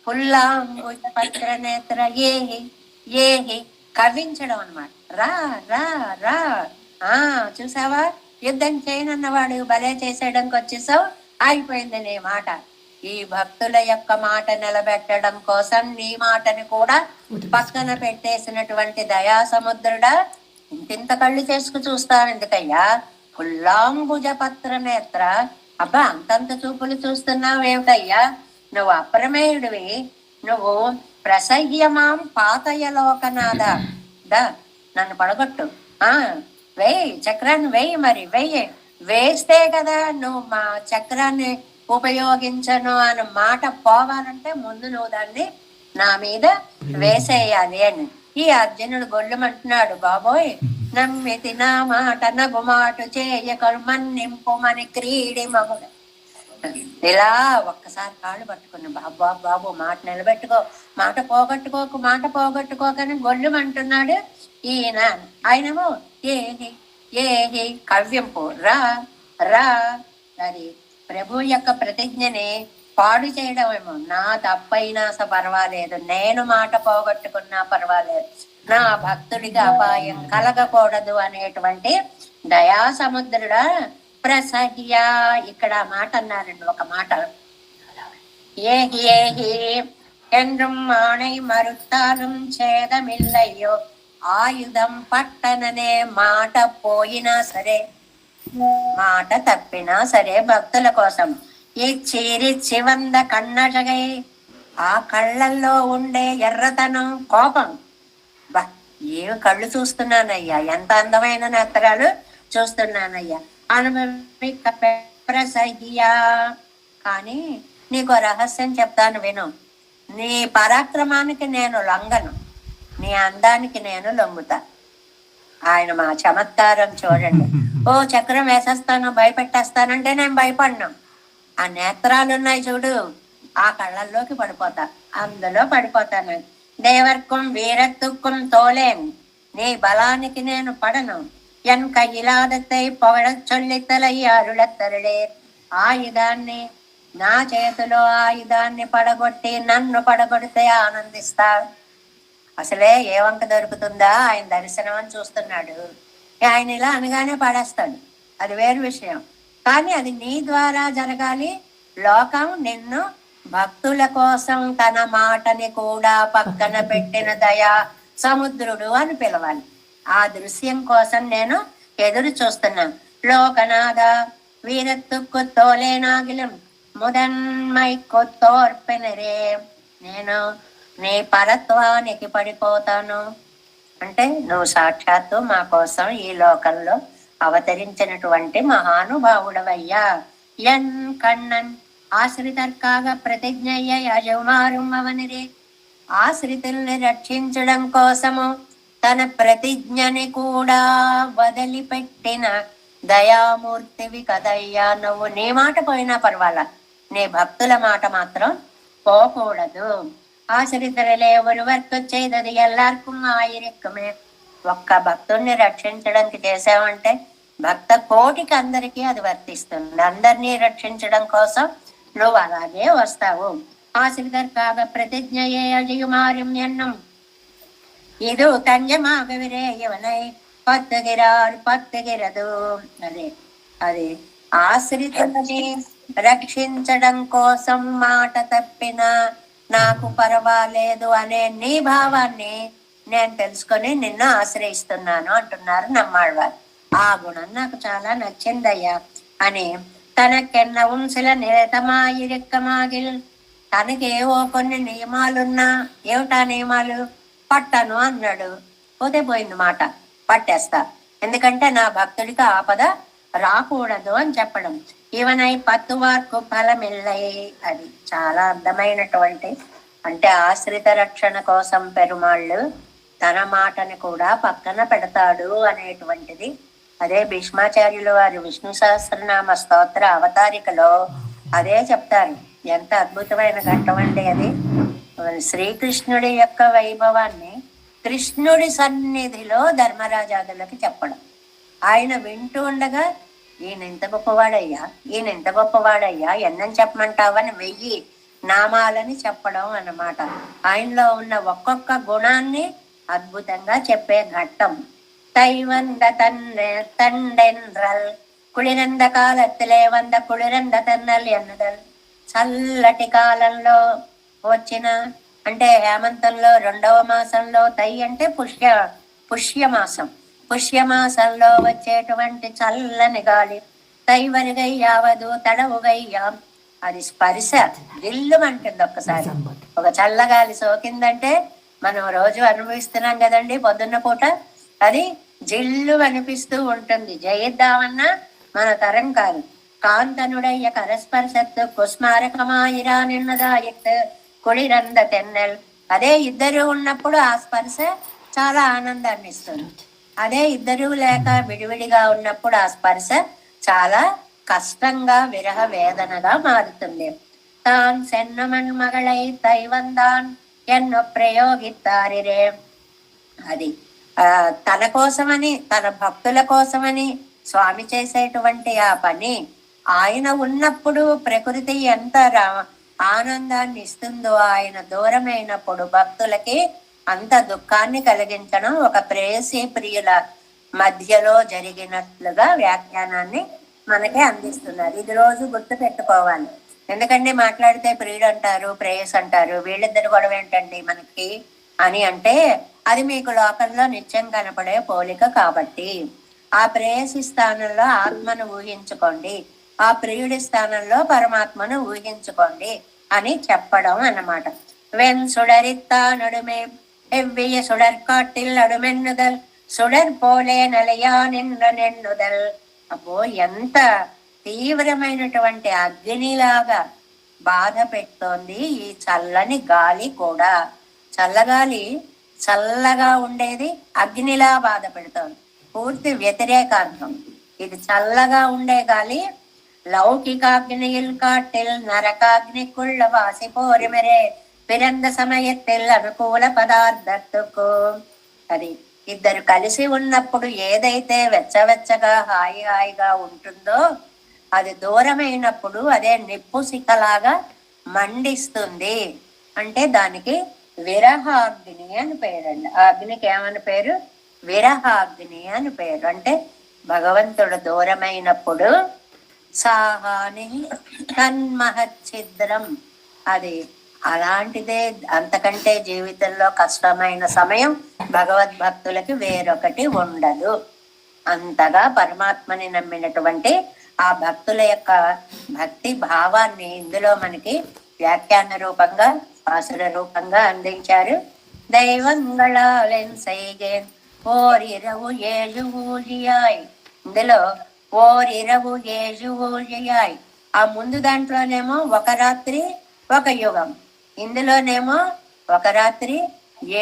ఫుల్లాంబుజ పత్ర నేత్ర ఏహి కవ్వించడం అన్నమాట. రా రా రా. చూసావా, యుద్ధం చేయనన్నవాడు భలే చేసేయడానికి వచ్చేసావు, ఆగిపోయింది నీ మాట. ఈ భక్తుల యొక్క మాట నిలబెట్టడం కోసం నీ మాటని కూడా పక్కన పెట్టేసినటువంటి దయా సముద్రుడా, ఇంతింత కళ్ళు చేసుకు చూస్తాను ఎందుకయ్యా? ఫుల్లాంబుజ పత్ర నేత్ర. అబ్బా, అంతంత చూపులు చూస్తున్నావు ఏమిటయ్యా? నువ్వు అప్రమేయుడివి. నువ్వు ప్రసహ్యమాం పాతయ లోకనాథ. నన్ను పడగొట్టు. వేయి, చక్రాన్ని వేయి. మరి వేస్తే కదా నువ్వు మా చక్రాన్ని ఉపయోగించను అన్న మాట పోవాలంటే ముందు నువ్వు దాన్ని నా మీద వేసేయాలి అని. ఈ అర్జునుడు గొల్లుమంటున్నాడు, బాబోయ్ నమ్మితి నా మాట నగుమాటు చేయ కర్మన్నింపుమని క్రీడి మగుడు. ఇలా ఒక్కసారి కాళ్ళు పట్టుకున్నా, బాబు మాట నిలబెట్టుకో, మాట పోగొట్టుకోకని గొల్లుమంటున్నాడు ఈయన. ఆయనమో ఏహి కవ్యంపు రా. అది ప్రభు యొక్క ప్రతిజ్ఞని పాడు చేయడం ఏమో. నా తప్పైనా పర్వాలేదు, నేను మాట పోగొట్టుకున్నా పర్వాలేదు, నా భక్తుడికి అపాయం కలగకూడదు అనేటువంటి దయా సముద్రుడా ప్రసహ్య. ఇక్కడ మాట అన్నారండి, ఒక మాట. ఏహి என்றும் மானை மறுத்தாலும் சேதமில்லையோ ఆయుధం పట్టననే మాట పోయినా సరే, మాట తప్పినా సరే భక్తుల కోసం ఈ చీరిచ్చి వంద కన్నజగై. ఆ కళ్ళల్లో ఉండే ఎర్రతనం, కోపం. ఏమి కళ్ళు చూస్తున్నానయ్యా, ఎంత అందమైన నేత్రాలు చూస్తున్నానయ్యా. అనుభవిక ప్రసహ్యా. కానీ నీకు రహస్యం చెప్తాను విను. నీ పరాక్రమానికి నేను లొంగను, నీ అందానికి నేను లొంగుతా. ఆయన మా చమత్కారం చూడండి. ఓ చక్రం వేసేస్తాను, భయపెట్టేస్తానంటే నేను భయపడినా. ఆ నేత్రాలున్నాయి చూడు, ఆ కళ్ళల్లోకి పడిపోతా, అందులో పడిపోతాను. దేవర్కం వీరత్తుక్కం తోలేం. నీ బలానికి నేను పడను, என் கையிலாதத்தை పొగడச் చొల్లితలయ్యారులెత్తరుడే. ఆయుధాన్ని, నా చేతిలో ఆయుధాన్ని పడగొట్టి నన్ను పడగొడితే ఆనందిస్తా. అసలే ఏ వంక దొరుకుతుందా ఆయన దర్శనం అని చూస్తున్నాడు. ఆయన ఇలా అనగానే పడేస్తాడు, అది వేరు విషయం. కానీ అది నీ ద్వారా జరగాలి. లోకం నిన్ను భక్తుల కోసం తన మాటని కూడా పక్కన పెట్టిన దయా సముద్రుడు అని పిలవాలి. ఆ దృశ్యం కోసం నేను ఎదురు చూస్తున్నాను. లోకనాథ వీరత్తుక్కు తోలేనాగిలం ముదన్మై కొత్తోర్పెనరే. నేను నీ పరత్వానికి పడిపోతాను. అంటే నువ్వు సాక్షాత్తు మా కోసం ఈ లోకంలో అవతరించినటువంటి మహానుభావుడవయ్యా. ఎన్ కണ്ണన్ ఆశ్రితర్కాగ ప్రతిజ్ఞయ్య యజమారం అవనిరే. ఆశ్రితుల్ని రక్షించడం కోసము తన ప్రతిజ్ఞని కూడా వదిలిపెట్టిన దయామూర్తివి కదయ్యా నువ్వు. నీ మాట పోయినా పర్వాలా, నీ భక్తుల మాట మాత్రం పోకూడదు. ఆశ్రితులే ఒరువర్కు చేయదది ఎల్లార్కు ఆయిరెక్కుమే. ఒక్క భక్తుల్ని రక్షించడానికి చేసావంటే భక్త కోటికి అందరికీ అది వర్తిస్తుంది. అందరినీ రక్షించడం కోసం నువ్వు అలాగే వస్తావు. ఆశ్రితర్కాగ ప్రతిజ్ఞయే అజయుమార్యం ఎన్నం ఇది తంజమాగవిరే ఇవనై పత్తుగిరారు పత్తుగిరదు. అది ఆశ్రితులని రక్షించడం కోసం మాట తప్పిన నాకు పర్వాలేదు అనే నీ భావాన్ని నేను తెలుసుకొని నిన్ను ఆశ్రయిస్తున్నాను అంటున్నారు నమ్మాళ్వారు. ఆ గుణం నాకు చాలా నచ్చిందయ్యా అని తనకెన్న ఉంశల నిరతమాయిరెక్కమాగిల్. తనకేవో కొన్ని నియమాలున్నా, ఏమిటా నియమాలు? పట్టను అన్నాడు, పోతే పోయింది మాట, పట్టేస్తా. ఎందుకంటే నా భక్తుడికి ఆపద రాకూడదు అని చెప్పడం. ఇవనై పత్తువార్కు ఫలమిల్లై. అది చాలా అందమైనటువంటి, అంటే ఆశ్రిత రక్షణ కోసం పెరుమాళ్ళు తన మాటని కూడా పక్కన పెడతాడు అనేటువంటిది. అదే భీష్మాచార్యులు వారి విష్ణు సహస్రనామ స్తోత్ర అవతారికలో అదే చెప్తారు. ఎంత అద్భుతమైన ఘట్టం అండి అది. శ్రీకృష్ణుడి యొక్క వైభవాన్ని కృష్ణుడి సన్నిధిలో ధర్మరాజాదులకి చెప్పడం. ఆయన వింటూ ఉండగా ఈయన ఎంత గొప్పవాడయ్యా, ఈయన ఎంత గొప్పవాడయ్యా, ఎన్నని చెప్పమంటావని 1000 నామాలని చెప్పడం అన్నమాట. ఆయనలో ఉన్న ఒక్కొక్క గుణాన్ని అద్భుతంగా చెప్పే ఘట్టం. తైవంద తండెన్రల్ కుళిరంద కాలత్తులే వంద కుళిరంద తన్నల్ ఎన్నదల్. చల్లటి కాలంలో వచ్చిన, అంటే హేమంతంలో 2వ మాసంలో, తై అంటే పుష్యమాసం, పుష్యమాసంలో వచ్చేటువంటి చల్లని గాలి. తైవరుగయ్యావదు తడవుగయ్యా. అది స్పర్శ దిల్లు అంటుంది. ఒక్కసారి ఒక చల్లగాలి సోకిందంటే మనం రోజు అనుభవిస్తున్నాం కదండి పొద్దున్న పూట, అది జిల్లు అనిపిస్తూ ఉంటుంది. జయిద్దామన్నా మన తరం కాదు. కాంతనుడయ్య కరస్పర్శత్తు కుస్మారకమాయిరా నిన్నదాయత్ కుళిరంద తెన్నెల్. అదే ఇద్దరు ఉన్నప్పుడు ఆ స్పర్శ చాలా ఆనందాన్ని ఇస్తుంది. అదే ఇద్దరు లేక విడివిడిగా ఉన్నప్పుడు ఆ స్పర్శ చాలా కష్టంగా విరహ వేదనగా మారుతుంది. తాన్ సెన్నమన్ మగళై తైవందాన్ ఎన్నో ప్రయోగిస్తారిరే. అది తన కోసమని, తన భక్తుల కోసమని స్వామి చేసేటువంటి ఆ పని. ఆయన ఉన్నప్పుడు ప్రకృతి ఎంత ఆనందాన్ని ఇస్తుందో, ఆయన దూరమైనప్పుడు భక్తులకి అంత దుఃఖాన్ని కలిగించడం ఒక ప్రేయసీ ప్రియుల మధ్యలో జరిగినట్లుగా వ్యాఖ్యానాన్ని మనకి అందిస్తున్నారు. ఇది రోజు గుర్తు పెట్టుకోవాలి. ఎందుకంటే మాట్లాడితే ప్రియుడు అంటారు, ప్రేయస్ అంటారు, వీళ్ళిద్దరు గొడవ ఏంటండి మనకి అని అంటే అది మీకు లోకంలో నిత్యం కనపడే పోలిక కాబట్టి. ఆ ప్రేయసి స్థానంలో ఆత్మను ఊహించుకోండి, ఆ ప్రియుడి స్థానంలో పరమాత్మను ఊహించుకోండి అని చెప్పడం అన్నమాట. వెన్ సుడరిత్తానుడుమే ఎవ్వియ సుడర్కాటిల్ అడుమెన్నుదల్ సుడర్ పోలే నలయా నిన్నెన్నుదల్. అబ్బో, ఎంత తీవ్రమైనటువంటి అగ్నిలాగా బాధ పెడుతోంది ఈ చల్లని గాలి కూడా. చల్లగాలి చల్లగా ఉండేది అగ్నిలా బాధ పెడుతోంది, పూర్తి వ్యతిరేకార్థం. ఇది చల్లగా ఉండే గాలి లౌకికాగ్నిயில் காட்டில் நரகாக்னிக்குள்ள வாசி போரிமரே பிறந்த சமயத்தில் అనుకూల పదార్థத்துకు. అది ఇద్దరు కలిసి ఉన్నప్పుడు ఏదైతే వెచ్చవెచ్చగా హాయిగా ఉంటుందో అది దూరమైనప్పుడు అదే నిప్పు సిక్కలాగా మండిస్తుంది. అంటే దానికి విరహాగ్ని అని పేరండి. ఆ అగ్నికి ఏమని పేరు? విరహాగ్ని అని పేరు. అంటే భగవంతుడు దూరమైనప్పుడు సాహాని తన్మహచ్చిద్రం, అది అలాంటిదే. అంతకంటే జీవితంలో కష్టమైన సమయం భగవద్భక్తులకి వేరొకటి ఉండదు. అంతగా పరమాత్మని నమ్మినటువంటి ఆ భక్తుల యొక్క భక్తి భావాన్ని ఇందులో మనకి వ్యాఖ్యాన రూపంగా పాసుల రూపంగా అందించారు. దైవంగళాలెన్ సైగేన్ ఓరిరవు ఏజు ఊజియాయ్. ఇందులో ఓరిరవు ఏజు ఊజియాయ్. ఆ ముందు దాంట్లోనేమో ఒక రాత్రి ఒక యుగం, ఇందులోనేమో ఒక రాత్రి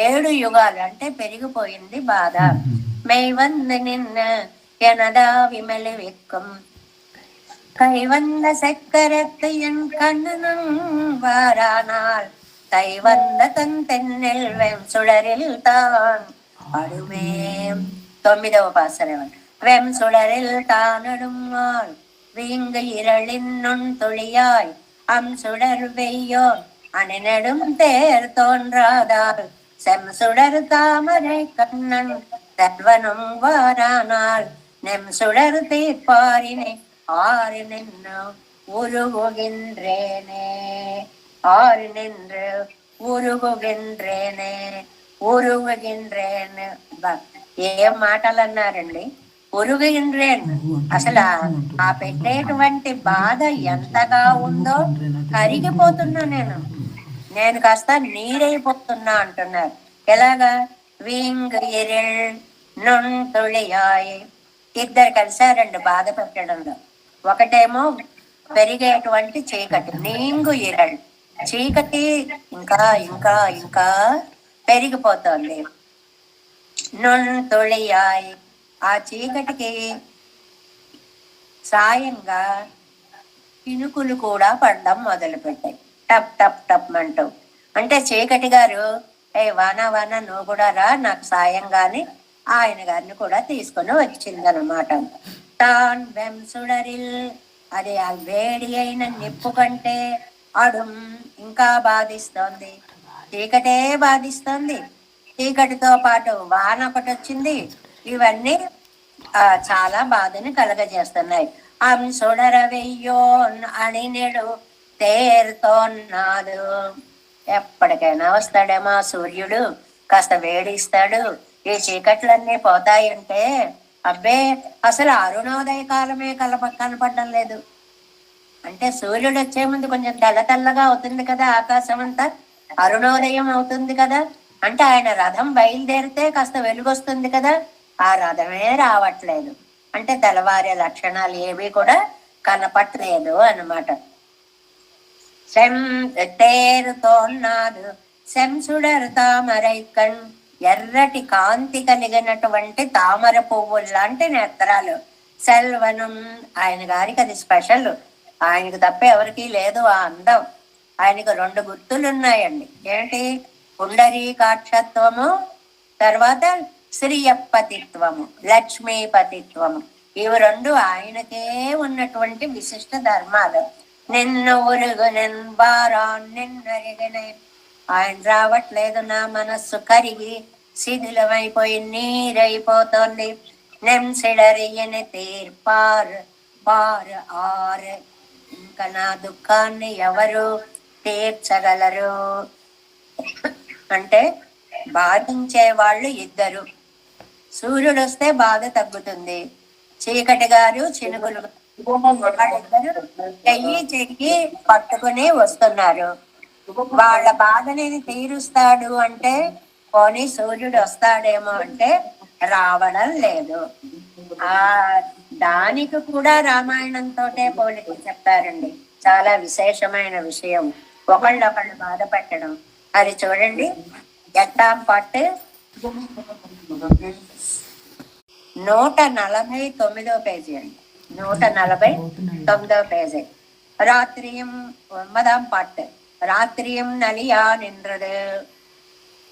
7 యుగాలు. అంటే పెరిగిపోయింది బాధ. மெய்வந்த நின்ன எனதா விமலி வெக்கும் கைவந்த சக்கரத்து என் கண்ணனும் வாரானால் தைவந்த தன் தென்னெல் வெம் சுடரில் தான் அடுமே. 9వ పాసరం. వెం సుడరిల్ తానడుమాల్ வீங்கு இரளின் நுண் துளியாய் அம் சுடர் வெய்யோன் அணிநெடும் தேர் தோன்றாதால் செம் சுடர் தாமரை கண்ணன் தர்வனும் வாரானால் நெம் சுடர் தீர்ப்பாரினை ஆறு நின்று உருகுகின்றேனே. ஆறு நின்று ఉరుగుగిన్రేనే, ఉరుగుగిన్రేను. ఏం మాటలు అన్నారండి! ఉరుగుగిన్రేను. అసలు ఆ పెట్టేటువంటి బాధ ఎంతగా ఉందో కరిగిపోతున్నా నేను కాస్త నీరైపోతున్నా అంటున్నారు. ఎలాగా? వింగ్ ఇరిల్ నుంతుళియాయ్. ఇద్దరు కలిశారండి బాధ పెట్టడంలో. ఒకటేమో పెరిగేటువంటి చీకటి, నీంగు ఇరల్, చీకటి ఇంకా ఇంకా ఇంకా పెరిగిపోతుంది. నుంతుళియాయ్, ఆ చీకటికి సాయంగా చినుకులు కూడా పడడం మొదలు పెట్టాయి, టప్ టప్ టప్ అంటూ. అంటే చీకటి గారు, ఏ వానా వానా నువ్వు కూడా రా నాకు సాయంగాని ఆయన గారిని కూడా తీసుకొని వచ్చిందనమాట. తాన్ వెంసుడరిల్, అది ఆ వేడి అయిన నిప్పు కంటే అడుం ఇంకా బాధిస్తోంది. చీకటే బాధిస్తోంది. చీకటితో పాటు వాన ఒకటి వచ్చింది. ఇవన్నీ చాలా బాధని కలగజేస్తున్నాయి. అంసుడర వెయ్యో అని నేడు తేరుతోన్నాడు. ఎప్పటికైనా వస్తాడేమో సూర్యుడు, కాస్త వేడిస్తాడు, ఈ చీకట్లన్నీ పోతాయంటే అబ్బే అసలు అరుణోదయ కాలమే కనపడడం లేదు. అంటే సూర్యుడు వచ్చే ముందు కొంచెం తెల్ల తెల్లగా అవుతుంది కదా ఆకాశం అంతా, అరుణోదయం అవుతుంది కదా. అంటే ఆయన రథం బయలుదేరితే కాస్త వెలుగొస్తుంది కదా, ఆ రథమే రావట్లేదు. అంటే తెల్లవారే లక్షణాలు ఏవి కూడా కనపట్లేదు అన్నమాట. తేరుతోన్నాడు శంసుడరు తామరైకణ్, ఎర్రటి కాంతి కలిగినటువంటి తామర పువ్వులు లాంటి నేత్రాలు. సెల్వనం, ఆయన గారికి అది స్పెషల్. ఆయనకు తప్ప ఎవరికి లేదు ఆ అందం. ఆయనకు 2 గుర్తులు ఉన్నాయండి. ఏంటి? పుండరీకాక్షత్వము, తర్వాత శ్రీయపతిత్వము, లక్ష్మీపతిత్వము. ఇవి 2 ఆయనకే ఉన్నటువంటి విశిష్ట ధర్మాలు. నిన్ను ఉరుగు నిన్బారా నిన్నరిగనే, ఆయన రావట్లేదు, నా మనస్సు కరిగి శిథిలమైపోయి నీరైపోతోంది. నెంసిడరియని తీర్పార్ పార్ ఆర్, ఇంకా నా దుఃఖాన్ని ఎవరు తీర్చగలరు? అంటే బాధించే వాళ్ళు ఇద్దరు. సూర్యుడు వస్తే బాధ తగ్గుతుంది, చీకటి గారు చినుకులు వాళ్ళిద్దరు చెయ్యి చెయ్యి పట్టుకుని వస్తున్నారు. వాళ్ళ బాధని తీరుస్తాడు అంటే పోనీ సూర్యుడు వస్తాడేమో అంటే రావడం లేదు. ఆ దానికి కూడా రామాయణంతో పోలిక చెప్తారండి. చాలా విశేషమైన విషయం ఒకళ్ళొకళ్ళు బాధ పెట్టడం. అది చూడండి, 8వ పార్ట్ 149వ పేజీ అండి. 149వ పేజీ. రాత్రియం 9వ పార్ట్. రాత్రియం నలియా నిన్றது.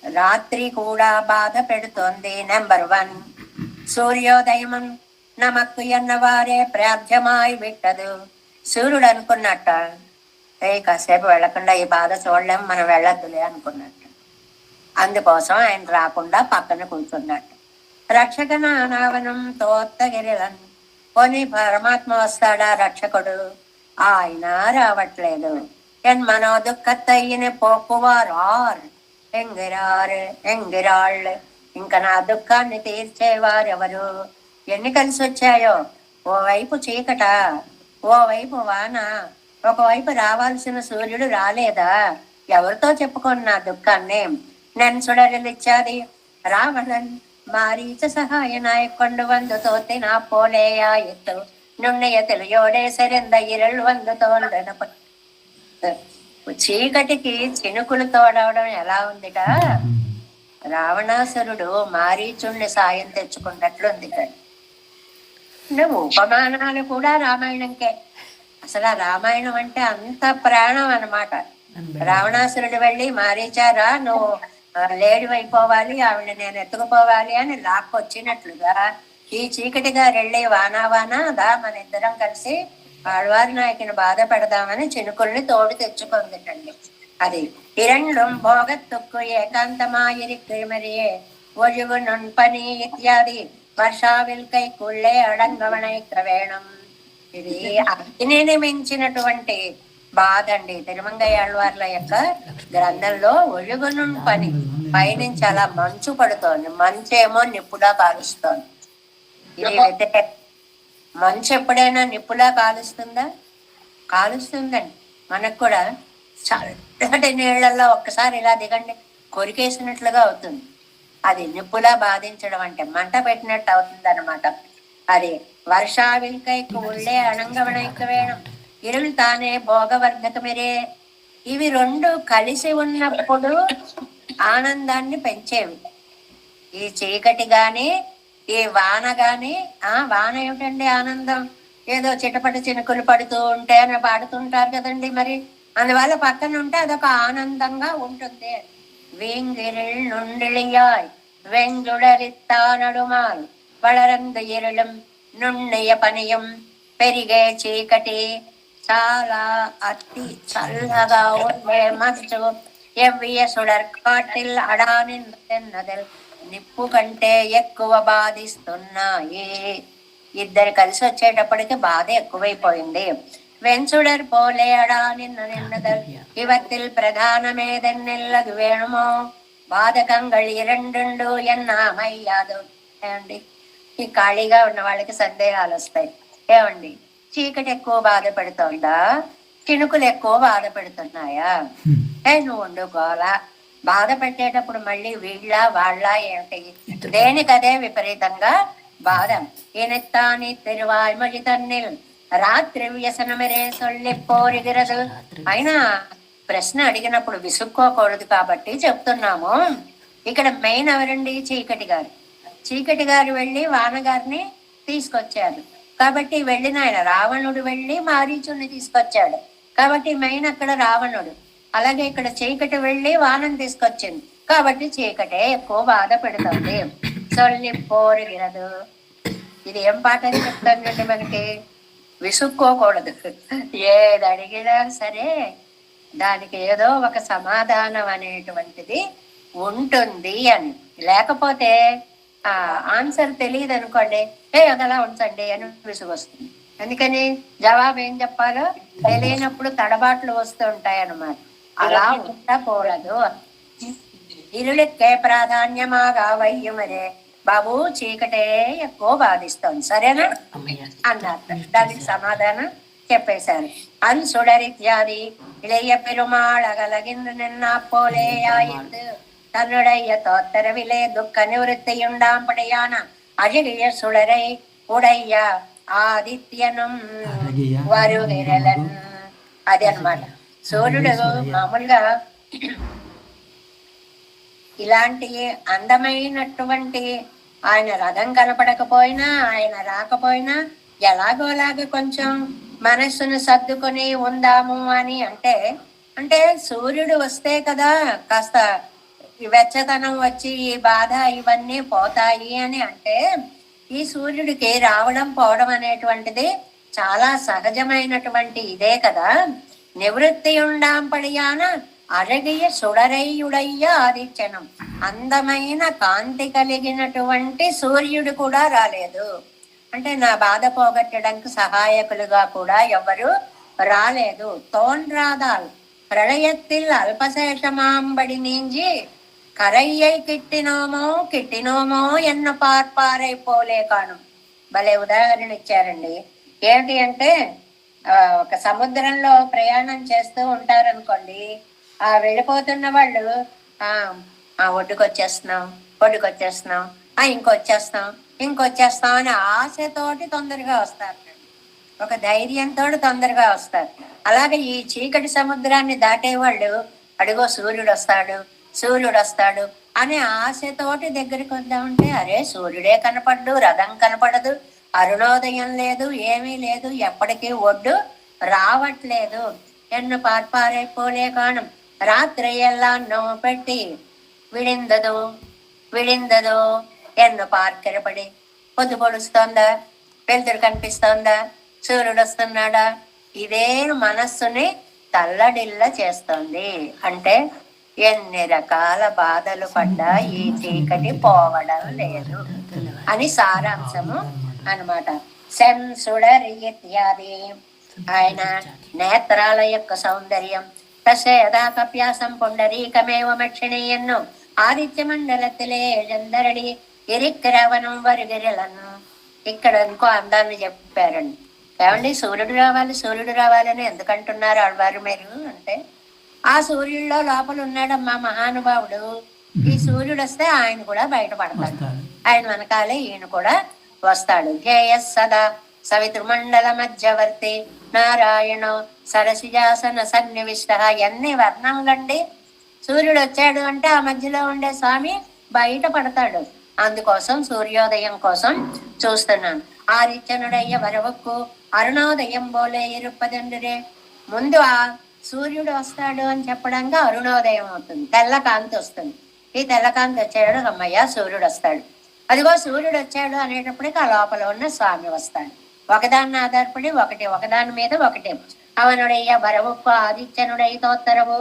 రాత్రి కూడా బాధ పెడుతోంది. నెంబర్ 1 సూర్యోదయం నమక్కు ఎన్నవారే ప్రార్థ్యమాయి విట్టదు. సూర్యుడు అనుకున్నట్ట, కాసేపు వెళ్లకుండా ఈ బాధ చూడలేం, మనం వెళ్ళొద్దులే అనుకున్నట్టు. అందుకోసం ఆయన రాకుండా పక్కన కూర్చున్నట్టు. రక్షక నానావనం తోత్తగిరిలన్, పోనీ పరమాత్మ వస్తాడా రక్షకుడు? ఆయన రావట్లేదు. ఎన్ మనో దుఃఖత్తయ్యని పోక్కువారు ఆర్ ఎంగిరాళ్ళు. ఇంకా నా దుఃఖాన్ని తీర్చేవారెవరు? ఎన్ని కలిసి వచ్చాయో, ఓవైపు చీకట, ఓవైపు వాన, ఒకవైపు రావాల్సిన సూర్యుడు రాలేదా? ఎవరితో చెప్పుకోను నా దుఃఖాన్ని? నేను సుడరిలిచ్చాది రావణన్ మారీచ సహాయనాయ కొండు వందు తోతి నా పోలేయాయిత్తు నున్నయ తెలియోడే సరింద ఇరళ్ళు వందు తోడన. చీకటికి చినుకులు తోడవడం ఎలా ఉందిట? రావణాసురుడు మారీచుణ్ణి సాయం తెచ్చుకున్నట్లుంది. అంటే ఉపమానాలు కూడా రామాయణంకే. అసలు ఆ రామాయణం అంటే అంత ప్రాణం అన్నమాట. రావణాసురుడు వెళ్ళి మారీచారా నువ్వు లేడివైపోవాలి, ఆవిడ నేను ఎత్తుకుపోవాలి అని లాక్కొచ్చినట్లుగా ఈ చీకటి గారు వెళ్ళి వానా దా మన ఇద్దరం కలిసి ఆళ్వారి నాయకుని బాధ పెడదామని చినుకుల్ని తోడు తెచ్చుకుందిటండి. అది இரண்டும் போகத்துக்கு ஏகாந்தமாயிருக்கிறிமரியே ஒழிவு நுண்பனி இத்தியாది వర్షావిల్ కైకుళ్ళే అడంగవనైక వేణం. ఇది అగ్నిని మించినటువంటి బాధ అండి. తిరుమంగయ్యాళ్వార్ల యొక్క గ్రంథంలో ఒഴുగును పని, పైనుంచి అలా మంచు పడుతోంది. మంచు ఏమో నిప్పులా కాలుస్తోంది. ఇది అయితే మంచు ఎప్పుడైనా నిప్పులా కాలుస్తుందా? కాలుస్తుందండి. మనకు కూడా చల్లటి నీళ్లలో ఒక్కసారి ఇలా దిగండి, కొరికేసినట్లుగా అవుతుంది. అది నిప్పులా బాధించడం అంటే మంట పెట్టినట్టు అవుతుంది అనమాట. అది వర్షావిల్కైకు ఉళ్ళే అణంగవణైక వేణం ఇరులు తానే భోగవర్ధకమిరే. ఇవి రెండు కలిసి ఉన్నప్పుడు ఆనందాన్ని పెంచేవి. ఈ చీకటి గాని ఈ వాన గాని, వాన ఏమిటండి ఆనందం? ఏదో చిటపటి చినుకులు పడుతూ ఉంటే అని పాడుతుంటారు కదండి. మరి అందువల్ల పక్కన ఉంటే అదొక ఆనందంగా ఉంటుంది. வீங்கிரில் நுண்ணிழியாய் வெங்குடரித்தானடுமால் வளரந்து இருளும் நுண்ணிய పనియం పెరిగే చీకటి చాలా అతి చల్లగా ఉండే మంచు ఎవ్వియ సుడర్కాటిల్ అడానిన్నదెల్ నిప్పు కంటే ఎక్కువ బాధిస్తున్నాయి. ఇద్దరు కలిసి వచ్చేటప్పటికి బాధ ఎక్కువైపోయింది. వెంచుడర్ పోలే అడా నిన్నదల్ ఇవత్తిల్ ప్రధానమేదెన్నెల్లదు వేణుమో బాధకంగళ్ ఇరెండు ఎన్నామయ్యాదు. ఏమండి, ఈ ఖాళీగా ఉన్న వాళ్ళకి సందేహాలు వస్తాయి. ఏమండి, చీకటి ఎక్కువ బాధ పెడుతోందా, చినుకులు ఎక్కువ బాధ పెడుతున్నాయా? నువ్వు వండుకోవాలా? బాధ పెట్టేటప్పుడు మళ్ళీ వీళ్ళ వాళ్ళ ఏమిటి? దేనికదే విపరీతంగా బాధ. ఈనెత్తాని తిరువాయ్మొഴി తన్నిల్ రాత్రి వ్యసనమరే సొల్లి పోరిగిరదు. అయినా ప్రశ్న అడిగినప్పుడు విసుక్కోకూడదు కాబట్టి చెప్తున్నాము. ఇక్కడ మెయిన్ ఎవరండి? చీకటి గారు. చీకటి గారు వెళ్ళి వానగారిని తీసుకొచ్చారు కాబట్టి వెళ్ళిన ఆయన. రావణుడు వెళ్ళి మారీచుని తీసుకొచ్చాడు కాబట్టి మెయిన్ అక్కడ రావణుడు. అలాగే ఇక్కడ చీకటి వెళ్ళి వానం తీసుకొచ్చింది కాబట్టి చీకటే ఎక్కువ బాధ పెడుతుంది. సొల్లి పోరిగిరదు. ఇది ఏం పాట అని చెప్తానండి మనకి? విసుక్కోకూడదు. ఏది అడిగినా సరే దానికి ఏదో ఒక సమాధానం అనేటువంటిది ఉంటుంది అని. లేకపోతే ఆన్సర్ తెలియదు అనుకోండి, అదలా ఉంచండి అని విసుగొస్తుంది. అందుకని జవాబు ఏం చెప్పాలో తెలియనప్పుడు తడబాట్లు వస్తూ ఉంటాయి అన్నమాట. అలా ఉండకూడదు. ఇరులెక్కే ప్రాధాన్యమాగా వయ్యమరే బాబు చీకటే ఎక్కువ బాధిస్తోంది, సరేనా అన్నారు. దానికి సమాధానం చెప్పేశారు. అన్సుడరిత్యాది ఇళయ పెరుమాళగలగిందు నిన్న పోలేయాయిందు தன்னுடைய தோத்தரவிலே துக்க நிவృத்தியுண்டாம்படியான அழகிய சுடரை உடைய ఆదిత్యనం వరువిరలన్. అది అన్నమాట. సూర్యుడు మామూలుగా ఇలాంటి అందమైనటువంటి ఆయన రథం కనపడకపోయినా ఆయన రాకపోయినా ఎలాగోలాగా కొంచెం మనస్సును సర్దుకొని ఉందాము అని అంటే సూర్యుడు వస్తే కదా కాస్త ఈ వెచ్చదనం వచ్చి ఈ బాధ ఇవన్నీ పోతాయి అని అంటే ఈ సూర్యుడికి రావడం పోవడం అనేటువంటిది చాలా సహజమైనటువంటి ఇదే కదా. నివృత్తి ఉండాంపడియాన అழகிய సుడరైయుడయ్య ఆదిత్యనం, అందమైన కాంతి కలిగినటువంటి సూర్యుడు కూడా రాలేదు. అంటే నా బాధ పోగొట్టడానికి సహాయకులుగా కూడా ఎవరు రాలేదు. తోన్రాదాల్ ప్రళయத்தில் అల్పశేషమాంబడి నీంజి కరయ్యై కిట్టినోమో ఎన్న పార్పారై పోలే కాను. భలే ఉదాహరణ ఇచ్చారండి. ఏమిటి అంటే ఒక సముద్రంలో ప్రయాణం చేస్తూ ఉంటారనుకోండి, ఆ వెళ్ళిపోతున్న వాళ్ళు ఒడ్డుకొచ్చేస్తున్నాం ఇంకొచ్చేస్తాం అని ఆశతోటి తొందరగా వస్తారు, ఒక ధైర్యంతో తొందరగా వస్తారు. అలాగే ఈ చీకటి సముద్రాన్ని దాటేవాళ్ళు అడుగో సూర్యుడు వస్తాడు అనే ఆశతోటి దగ్గరికి వద్దామంటే అరే సూర్యుడే కనపడ్డు, రథం కనపడదు, అరుణోదయం లేదు, ఏమీ లేదు, ఎప్పటికీ ఒడ్డు రావట్లేదు. ఎన్ను పార్పారైపోలే కాణం రాత్రి ఎలా నవ్వు పెట్టి విడిందదు ఎన్ను పార్కెరపడి పొద్దు పొడుస్తోందా, వెలుతురు కనిపిస్తోందా, సూర్యుడు వస్తున్నాడా, ఇదే మనస్సుని తల్లడిల్ల చేస్తుంది. అంటే ఎన్ని రకాల బాధలు పడ్డా ఈ చీకటి పోవడం లేదు అని సారాంశము అన్నమాట. సెన్సుడరి ఇత్యాది ఆయన నేత్రాల యొక్క సౌందర్యం తస్య యథా కప్యాసం పుండరీకమేవ మక్షిణీయన్ను ఆదిత్య మండలத்திலே చందరడి ఇరిక్రవణం వరిగిరలను. ఇక్కడ ఇంకో అందాన్ని చెప్పారండి. ఏమండి సూర్యుడు రావాలి అని ఎందుకంటున్నారు ఆడవారు మీరు అంటే, ఆ సూర్యుడిలో లోపల ఉన్నాడమ్మా మహానుభావుడు. ఈ సూర్యుడు వస్తే ఆయన కూడా బయటపడతాడు, ఆయన వెనకాలే ఈయన కూడా వస్తాడు. ధ్యేయ సదా సవితృమండల మధ్యవర్తి నారాయణ సరసిజాసన సన్నివిష్ట. ఎన్ని వర్ణములండి. సూర్యుడు వచ్చాడు అంటే ఆ మధ్యలో ఉండే స్వామి బయట పడతాడు. అందుకోసం సూర్యోదయం కోసం చూస్తున్నాను. ఆదిత్యనుడయ్య వరవక్కు అరుణోదయం బోలే ఇరుపదండురే. ముందు ఆ సూర్యుడు వస్తాడు అని చెప్పడానికి అరుణోదయం అవుతుంది, తెల్లకాంతి వస్తుంది. ఈ తెల్లకాంతి వచ్చాడు, అమ్మయ్య సూర్యుడు వస్తాడు. అదిగో సూర్యుడు వచ్చాడు అనేటప్పటికి ఆ లోపల ఉన్న స్వామి వస్తాడు. ఒకదాన్ని ఆధారపడి ఒకదాని మీద ఒకటి. అవనుడయ్య వరవక్కు ఆదిత్యనుడై తోత్తరవు.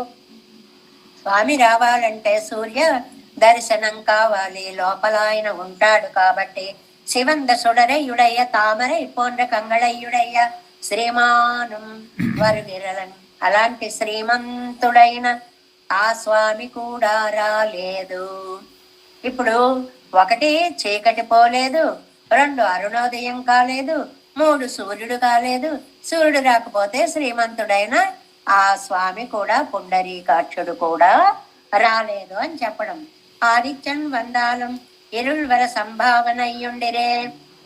స్వామి రావాలంటే సూర్య దర్శనం కావాలి, లోపల ఆయన ఉంటాడు కాబట్టి. శివంద సుడరయ్యుడయ్య తామరై పోండ్ర కంగళయ్యుడయ్య శ్రీమానం వరుగిరలను. అలాంటి శ్రీమంతుడైన ఆ స్వామి కూడా రాలేదు. ఇప్పుడు ఒకటి చీకటి పోలేదు, 2 అరుణోదయం కాలేదు, 3 సూర్యుడు కాలేదు. సూర్యుడు రాకపోతే శ్రీమంతుడైన ఆ స్వామి కూడా పుండరీకాక్షుడు కూడా రాలేదు అని చెప్పడం. ఆదిత్యం వందాలం ఇరుల్వర సంభావన అయ్యుండిరే.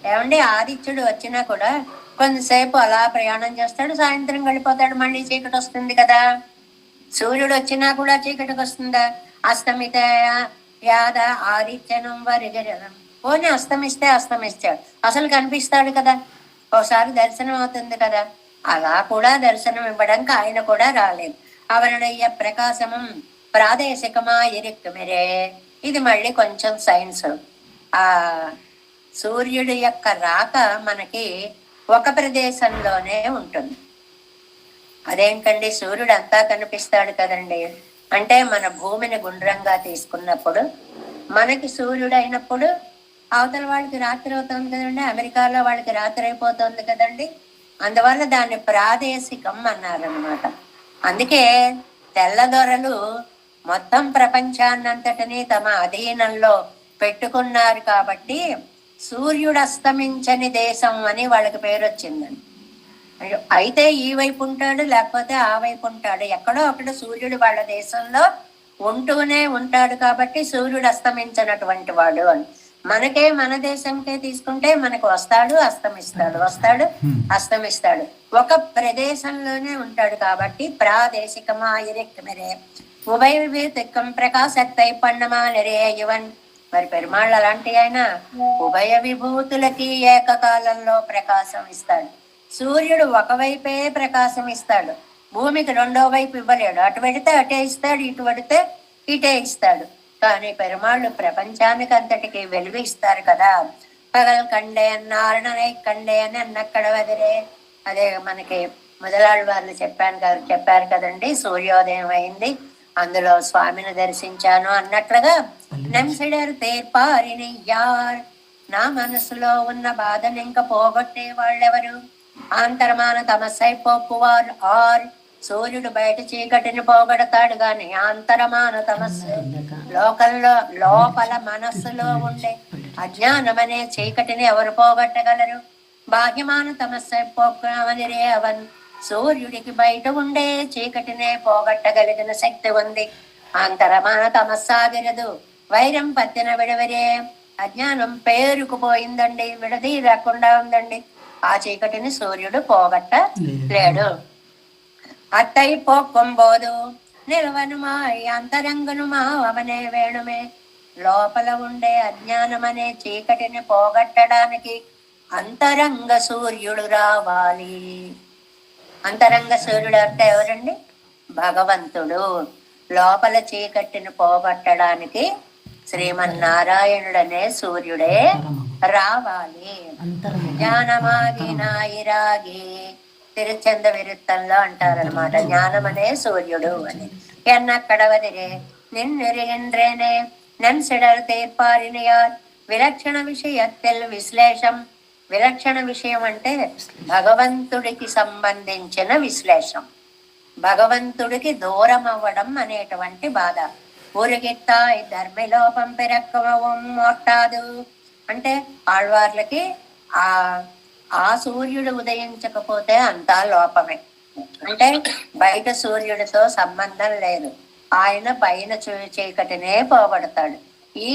ఏమండి ఆదిత్యుడు వచ్చినా కూడా కొంతసేపు అలా ప్రయాణం చేస్తాడు, సాయంత్రం గడిపోతాడు, మళ్ళీ చీకటి వస్తుంది కదా. సూర్యుడు వచ్చినా కూడా చీకటికి వస్తుందా? అస్తమిత యాద ఆదిత్యనం వరిగరం. పోనీ అస్తమిస్తాడు, అసలు కనిపిస్తాడు కదా, ఓసారి దర్శనం అవుతుంది కదా. అలా కూడా దర్శనం ఇవ్వడానికి ఆయన కూడా రాలేదు. అవనుడయ్య ప్రకాశమం ప్రాదేశికమా ఇరిక్కుమిరే. ఇది మళ్ళీ కొంచెం సైన్స్. ఆ సూర్యుడి యొక్క రాక మనకి ఒక ప్రదేశంలోనే ఉంటుంది. అదేంటండి సూర్యుడు అంతా కనిపిస్తాడు కదండి అంటే, మన భూమిని గుండ్రంగా తీసుకున్నప్పుడు మనకి సూర్యుడు అయినప్పుడు అవతల వాళ్ళకి రాత్రి అవుతుంది కదండి, అమెరికాలో వాళ్ళకి రాత్రి అయిపోతుంది కదండి. అందువల్ల దాన్ని ప్రాదేశికం అన్నారనమాట. అందుకే తెల్లదొరలు మొత్తం ప్రపంచాన్నంతటినీ తమ అధీనంలో పెట్టుకున్నారు కాబట్టి సూర్యుడు అస్తమించని దేశం అని వాళ్ళకి పేరు వచ్చిందని. అయితే ఈ వైపు ఉంటాడు, లేకపోతే ఆ వైపు ఉంటాడు, ఎక్కడో అక్కడ సూర్యుడు వాళ్ళ దేశంలో ఉంటూనే ఉంటాడు కాబట్టి సూర్యుడు అస్తమించినటువంటి వాడు అని. మనకే మన దేశంకే తీసుకుంటే మనకు వస్తాడు అస్తమిస్తాడు, ఒక ప్రదేశంలోనే ఉంటాడు కాబట్టి ప్రాదేశికమాయిరెక్కిమరే ఉభయ తిక్కం ప్రకాశత్తై పన్నమానరే యువన్. మరి పెరుమాళ్ళు అలాంటి ఆయన ఉభయ విభూతులకి ఏకకాలంలో ప్రకాశం ఇస్తాడు. సూర్యుడు ఒకవైపే ప్రకాశం ఇస్తాడు, భూమికి రెండో వైపు ఇవ్వలేడు. అటు పెడితే అటే ఇస్తాడు, ఇటు పెడితే ఇటే ఇస్తాడు. కానీ పెరుమాళ్ళు ప్రపంచానికి అంతటికి వెలుగు ఇస్తారు కదా. పగల్ కండే అన్నారణనే కండే అని అన్నక్కడ వదిలే. అదే మనకి మొదలాళ్ళు వాళ్ళు చెప్పారు కదండి, సూర్యోదయం అయింది, అందులో స్వామిని దర్శించాను అన్నట్లుగా నెంసిడర్ తేర్పారిని యార్, నా మనసులో ఉన్న బాధను ఇంకా పోగొట్టే వాళ్ళెవరు? ఆంతరమాన తమస్సైపోకువారు ఆర్, సూర్యుడు బయట చీకటిని పోగొడతాడు గాని ఆంతరమాన తమస్సు, లోపల మనస్సులో ఉండే అజ్ఞానమనే చీకటిని ఎవరు పోగొట్టగలరు? భాగ్యమాన తమస్సైపోకువనిరే అవన్, సూర్యుడికి బయట ఉండే చీకటినే పోగొట్టగలిగిన శక్తి ఉంది. ఆంతరమాన తమస్సాగిరదు వైరం పత్తిన విడవరే, అజ్ఞానం పేరుకుపోయిందండి, విడదీయకుండా ఉందండి. ఆ చీకటిని సూర్యుడు పోగొట్టలేడు. అత్తై పోక్కొంబోదు నిలవనుమా అంతరంగనుమా అవనే వేణుమే, లోపల ఉండే అజ్ఞానమనే చీకటిని పోగొట్టడానికి అంతరంగ సూర్యుడు రావాలి. అంతరంగ సూర్యుడు అంటే ఎవరండి? భగవంతుడు. లోపల చీకటిని పోగొట్టడానికి శ్రీమన్నారాయణుడనే సూర్యుడే రావాలి. జ్ఞానమాగి నాయిరాగి తిరుచంద విరుత్తంలో అంటారనమాట, జ్ఞానం అనే సూర్యుడు అని. ఎన్నక్కడ వదిలే నిన్నెరిగిండ్రేనే నెన్సిడర్ తీర్పారినియార్, విలక్షణ విషయత్తెల్ విశ్లేషం. విలక్షణ విషయం అంటే భగవంతుడికి సంబంధించిన విశ్లేషం, భగవంతుడికి దూరం అవ్వడం అనేటువంటి బాధ. ఊరిగిత్తాయి ధర్మిలోపం పిరక్కవం మొట్టాదు అంటే ఆళ్వార్లకి ఆ సూర్యుడు ఉదయించకపోతే అంతా లోపమే. అంటే బయట సూర్యుడితో సంబంధం లేదు, ఆయన పైన చీకటినే పోగొడతాడు. ఈ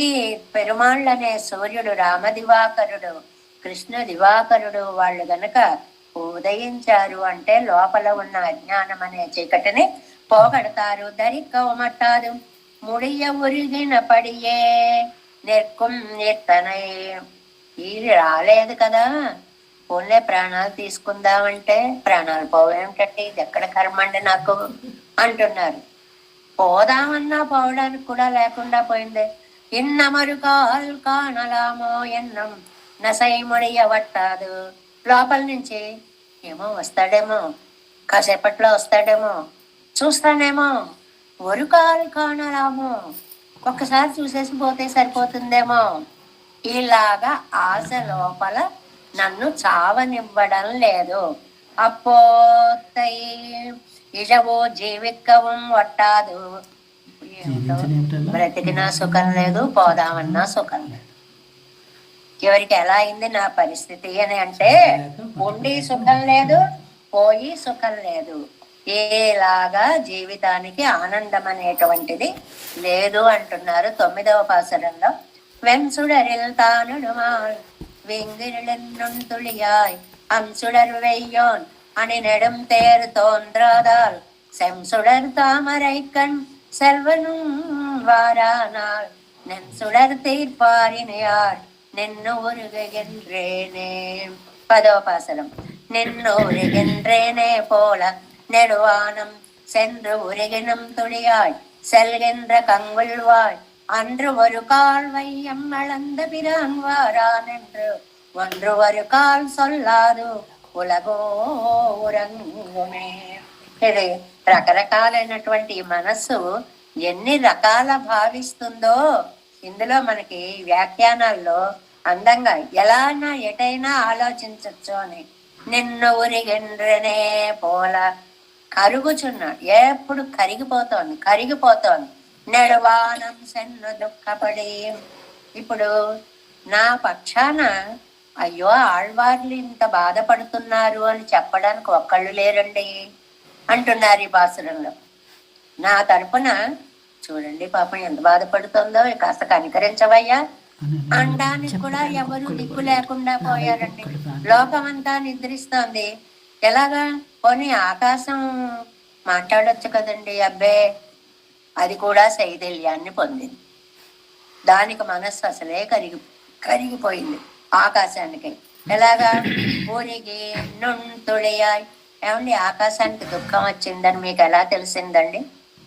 పెరుమాళ్ళనే సూర్యుడు రామదివాకరుడు, కృష్ణ దివాకరుడు వాళ్ళు గనక ఉదయించారు అంటే లోపల ఉన్న అజ్ఞానం అనే చీకటిని పోగొడతారు. దరికవమట్టాదు ముడియ ఉరిగిన పడియే నెర్కుం ఎత్తనై. ఇది రాలేదు కదా, పోలే ప్రాణాలు తీసుకుందామంటే ప్రాణాలు పోవేమిటండి, ఇది ఎక్కడ కర్మండి నాకు అంటున్నారు. పోదామన్నా పోవడానికి కూడా లేకుండా పోయింది. ఇన్నమరుకాల్ కానలామో ఎన్నం నసైముడియ వట్టాదు. లోపల నుంచి ఏమో వస్తాడేమో, కాసేపట్లో వస్తాడేమో, చూస్తానేమో, ఒరుకాలు కానలామో, ఒక్కసారి చూసేసి పోతే సరిపోతుందేమో, ఇలాగా ఆశ లోపల నన్ను చావనివ్వడం లేదు. అప్పోత్తై ఇజవో జీవిక్కవం వట్టాదు. బ్రతికినా సుఖం లేదు, పోదామన్నా సుఖం లేదు. ఎవరికి ఎలా అయింది నా పరిస్థితి అని అంటే, ఉండి సుఖం లేదు, పోయి సుఖం లేదు, ఏలాగా జీవితానికి ఆనందం అనేటువంటిది లేదు అంటున్నారు 9వ పాసరంలో. వెంసుడరిల్ తానుడుమాల్ వెంగిరిళెన్నుంతుళియాయ్ అంసుడర్ వెయ్యోన్ అని నెடும் தேர் தோன்றாதால் செம்சுடர் தாமரைக்கண் செல்வனும் வாரானால் நென்சுடர் தீர்ப்பாரினையார் నిన్ను ఉరుగెండ్రేనే. 10వ పాసరం. నిన్ను ఉరుగెండ్రేనే పోల நெடுவானம் சென்று உருகினும் துளியாய் செல்கின்ற கங்குள்வாய் அன்று ஒரு கால் வையம் அளந்த பிரான் வாரான் என்று ஒன்று ஒரு கால் சொல்லாదు ఉలగో ఉరంగుమే. ఇది రకరకాలైనటువంటి మనస్సు ఎన్ని రకాల భావిస్తుందో ఇందులో మనకి వ్యాఖ్యానాల్లో అందంగా ఎలానా ఎటైనా ఆలోచించచ్చు అని. నిన్ను ఉరిగిండ్రనే పోల కరుగుచున్నాడు, ఎప్పుడు కరిగిపోతోంది. నెడువానం సెన్ను దుఃఖపడి. ఇప్పుడు నా పక్షాన అయ్యో ఆళ్వార్లు ఇంత బాధపడుతున్నారు అని చెప్పడానికి ఒక్కళ్ళు లేరండి అంటున్నారు ఈ పాసురంలో. నా తరపున చూడండి పాపం ఎంత బాధపడుతుందో, కాస్త కనికరించవయ్యా అనడానికి కూడా ఎవరు దిక్కు లేకుండా పోయారండి. లోకమంతా నిద్రిస్తోంది, ఎలాగా? పోనీ ఆకాశం మాట్లాడొచ్చు కదండి. అబ్బే, అది కూడా శైథిల్యాన్ని పొందింది, దానికి మనస్సు అసలే కరిగిపోయింది ఆకాశానికి. ఎలాగా? ఊరికి నుంతుళియాయ్. ఏమండి, ఆకాశానికి దుఃఖం వచ్చిందని మీకు ఎలా తెలిసిందండి?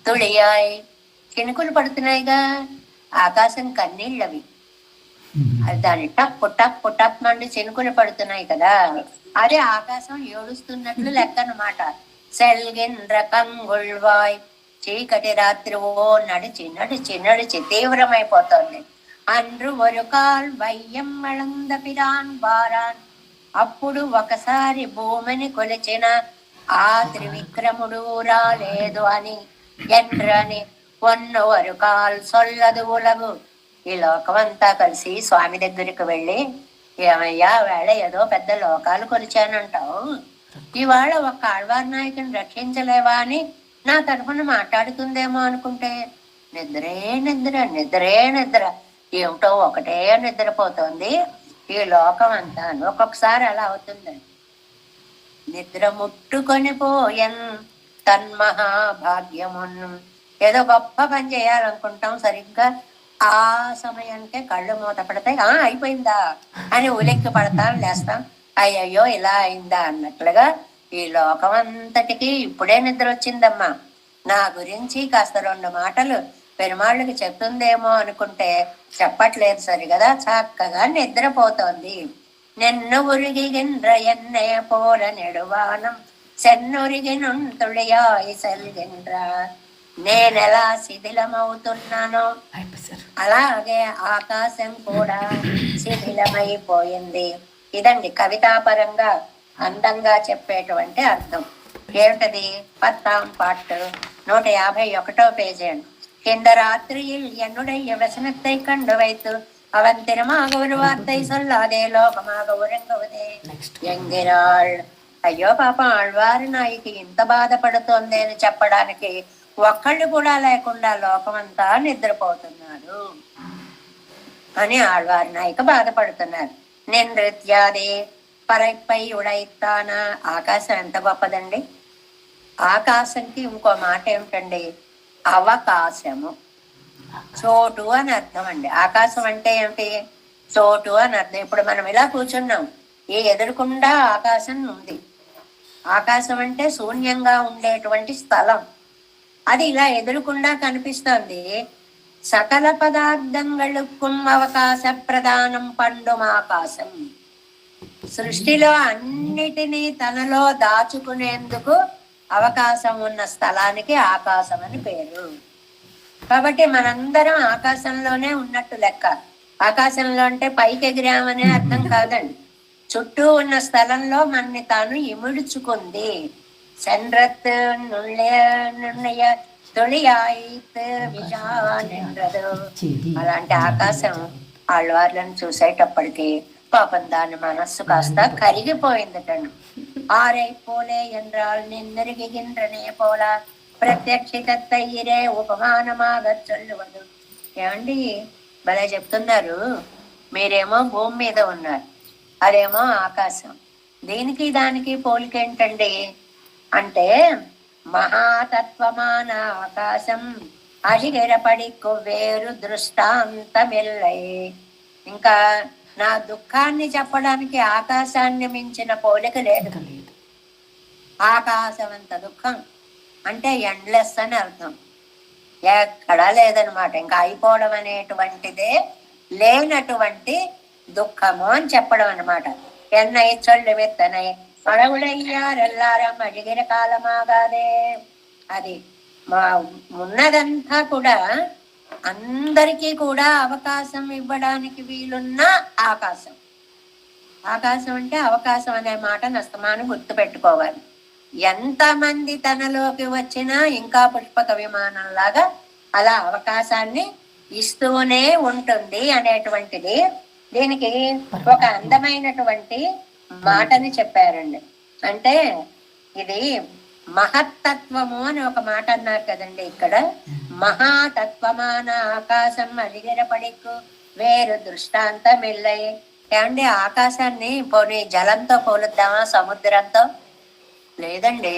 తుళియాయ్, చినుకులు పడుతున్నాయిగా, ఆకాశం కన్నీళ్ళవి. దాని టప్ టప్ టప్ మండి చెనుకులు పడుతున్నాయి కదా, అదే ఆకాశం ఏడుస్తున్నట్లు లెక్క అన్నమాట. సెల్గిన్ర కంగుళ్వాయ్, చీకటి రాత్రి ఓ నడిచి నడిచి నడిచి తీవ్రమైపోతుంది. అండ్రు ఒక కాల్ వయ్యం మళంద పిరాన్ బారాన్, అప్పుడు ఒకసారి భూమిని కొలిచిన ఆ త్రివిక్రముడు రాలేదు అని ఎండ్రని ఒన్ను ఒక కాల్ సొల్లదు ఉలగు. ఈ లోకమంతా కలిసి స్వామి దగ్గరికి వెళ్ళి, ఏమయ్యా వేళ ఏదో పెద్ద లోకాలు కొలిచానంటావు, ఇవాళ ఒక ఆళ్వార్ నాయకుని రక్షించలేవా అని నా తరఫున మాట్లాడుతుందేమో అనుకుంటే నిద్రే నిద్ర నిద్రే నిద్ర, ఏమిటో ఒకటే నిద్రపోతోంది ఈ లోకం అంతా. ఒక్కొక్కసారి అలా అవుతుందండి. నిద్ర ముట్టుకొని పోయన్ తన్మహాభాగ్యమున్. ఏదో గొప్ప పని చేయాలనుకుంటాం, సరిగ్గా ఆ సమయానికే కళ్ళు మూత పడతాయి. అయిపోయిందా అని ఉలిక్కి పడతాం, లేస్తాం, అయ్యయ్యో ఇలా అయిందా అన్నట్లుగా ఈ లోకం అంతటికి ఇప్పుడే నిద్ర వచ్చిందమ్మా, నా గురించి కాస్త 2 మాటలు పెరుమాళ్ళకి చెప్తుందేమో అనుకుంటే చెప్పట్లేదు సరిగదా, చక్కగా నిద్రపోతోంది. నిన్ను ఉరిగిగిన్ర ఎన్నే పోల నెడువానం, సెన్నురిగి నుంతుళియాయి సెల్గిన్ర. నేనెలా శిథిలమవుతున్నానో అలాగే ఆకాశం కూడా శిథిలమైపోయింది. ఇదండి కవితాపరంగా అందంగా చెప్పేటువంటి అర్థం. ఏమిటది? 10వ పార్ట్ 151వ పేజీ అండి. కింద రాత్రిயில் என்னுடைய வசனத்தை கண்டு வைத்து அவன் திருமாக ஒரு வார்த்தை சொல்லாதே లోకமாக ఉరంగువదే ఎంగిరాళ్. అయ్యో పాపం ఆళ్వారి నాయికి ఇంత బాధపడుతోంది అని చెప్పడానికి ఒక్కళ్ళు కూడా లేకుండా లోకమంతా నిద్రపోతున్నారు అని ఆళ్వారి నాయక బాధపడుతున్నారు. నేను నృత్యాది పరైపై ఉడైతానా. ఆకాశం ఎంత గొప్పదండి. ఆకాశంకి ఇంకో మాట ఏమిటండి? అవకాశము, చోటు అని అర్థం అండి. ఆకాశం అంటే ఏమిటి? చోటు అని అర్థం. ఇప్పుడు మనం ఇలా కూర్చున్నాం, ఈ ఎదురుకుండా ఆకాశం ఉంది. ఆకాశం అంటే శూన్యంగా ఉండేటువంటి స్థలం, అది ఇలా ఎదురుకుండా కనిపిస్తోంది. సకల పదార్థంగళుక్కుం అవకాశ ప్రధానం పండుమ ఆకాశం. సృష్టిలో అన్నిటినీ తనలో దాచుకునేందుకు అవకాశం ఉన్న స్థలానికి ఆకాశం అని పేరు. కాబట్టి మనందరం ఆకాశంలోనే ఉన్నట్టు లెక్క. ఆకాశంలో అంటే పైకి ఎగిరామనే అర్థం కాదండి, చుట్టూ ఉన్న స్థలంలో మనని తాను ఇముడుచుకుంది. సెన్రత్ నిర్ణయ తొలియాయిత్ విజానెండ్రదు. అలాంటి ఆకాశం ఆళ్వార్లను చూసేటప్పటికి పాపం దాని మనస్సు కాస్త కరిగిపోయిందటండి. ఆరై పోలే ఎంద్రాల్ నిన్నరిగిగిన్రనే పోల ప్రత్యక్షితత్తయ్యిరే ఉపమానమాగా చొల్లువదు. ఏమండి భలే చెప్తున్నారు. మీరేమో భూమి మీద ఉన్నారు, అదేమో ఆకాశం. దీనికి దానికి పోలికేంటండి అంటే, మహాతత్వమాన ఆకాశం అడిగెరపడికు వేరు దృష్టాంతమిల్లై. ఇంకా నా దుఃఖాన్ని చెప్పడానికి ఆకాశాన్ని మించిన పోలిక లేదు. ఆకాశం అంత దుఃఖం అంటే ఎండ్లెస్ అని అర్థం, ఎక్కడా లేదనమాట. ఇంకా అయిపోవడం అనేటువంటిదే లేనటువంటి దుఃఖము అని చెప్పడం అనమాట. ఎన్నై చొల్లు వెత్తనై పడవులయ్యారెల్లారం అడిగిన కాలమాగాదే. అది ఉన్నదంతా కూడా అందరికీ కూడా అవకాశం ఇవ్వడానికి వీలున్న ఆకాశం. ఆకాశం అంటే అవకాశం అనే మాట నస్తమాను గుర్తు పెట్టుకోవాలి. ఎంతమంది తనలోకి వచ్చినా ఇంకా పుష్పక విమానం లాగా అలా అవకాశాన్ని ఇస్తూనే ఉంటుంది అనేటువంటిది దీనికి ఒక అందమైనటువంటి మాటని చెప్పారండి. అంటే ఇది మహత్తత్వము అని ఒక మాట అన్నారు కదండి. ఇక్కడ మహాతత్వమాన ఆకాశం అలిగిరపడికు వేరు దృష్టాంతం ఇల్లై. ఏమండి ఆకాశాన్ని పోనీ జలంతో పోలుద్దామా? సముద్రంతో? లేదండి,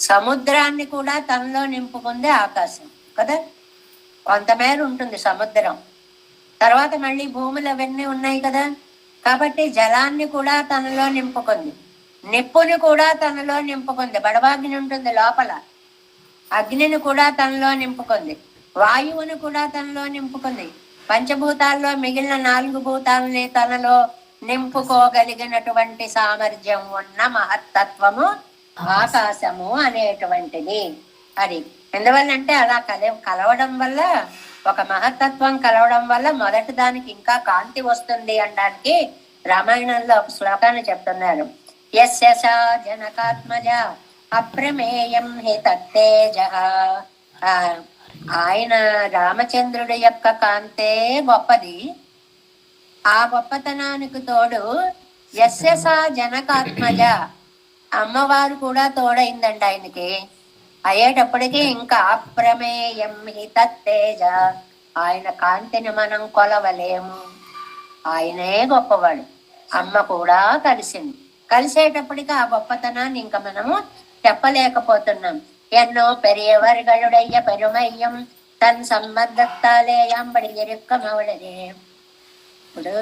సముద్రాన్ని కూడా తనలో నింపుకుంది ఆకాశం కదా. కొంతమేర ఉంటుంది సముద్రం, తర్వాత మళ్ళీ భూములు అవన్నీ ఉన్నాయి కదా. కాబట్టి జలాన్ని కూడా తనలో నింపుకుంది, నిప్పుని కూడా తనలో నింపుకుంది. బడవాగ్ని ఉంటుంది లోపల, అగ్నిని కూడా తనలో నింపుకుంది, వాయువుని కూడా తనలో నింపుకుంది. పంచభూతాల్లో మిగిలిన 4 భూతాలని తనలో నింపుకోగలిగినటువంటి సామర్థ్యం ఉన్న మహత్తత్వము ఆకాశము అనేటువంటిది. అది ఎందువల్లంటే అలా కలవడం వల్ల, ఒక మహత్తత్వం కలవడం వల్ల మొదటి దానికి ఇంకా కాంతి వస్తుంది అనడానికి రామాయణంలో ఒక శ్లోకాన్ని చెప్తున్నారు. యస్య సా జనకాత్మజ అప్రమేయం హి తత్తేజ. ఆయన రామచంద్రుడి యొక్క కాంతే గొప్పది. ఆ గొప్పతనానికి తోడు యస్య సా జనకాత్మజ, అమ్మవారు కూడా తోడైందండి ఆయనకి. అయ్యేటప్పటికీ ఇంకా అప్రమేయం హి తత్తేజ, ఆయన కాంతిని మనం కొలవలేము. ఆయనే గొప్పవాడు. అమ్మ కూడా కలిసింది. కలిసేటప్పటికి ఆ గొప్పతనాన్ని ఇంకా మనము చెప్పలేకపోతున్నాం. ఎన్నో పెరియవర్గళుడయ్య పెరుమయ్యం తన్ సంబద్ధత్తాలే యాంబడి ఎరుక్కమవడదే. ఇప్పుడు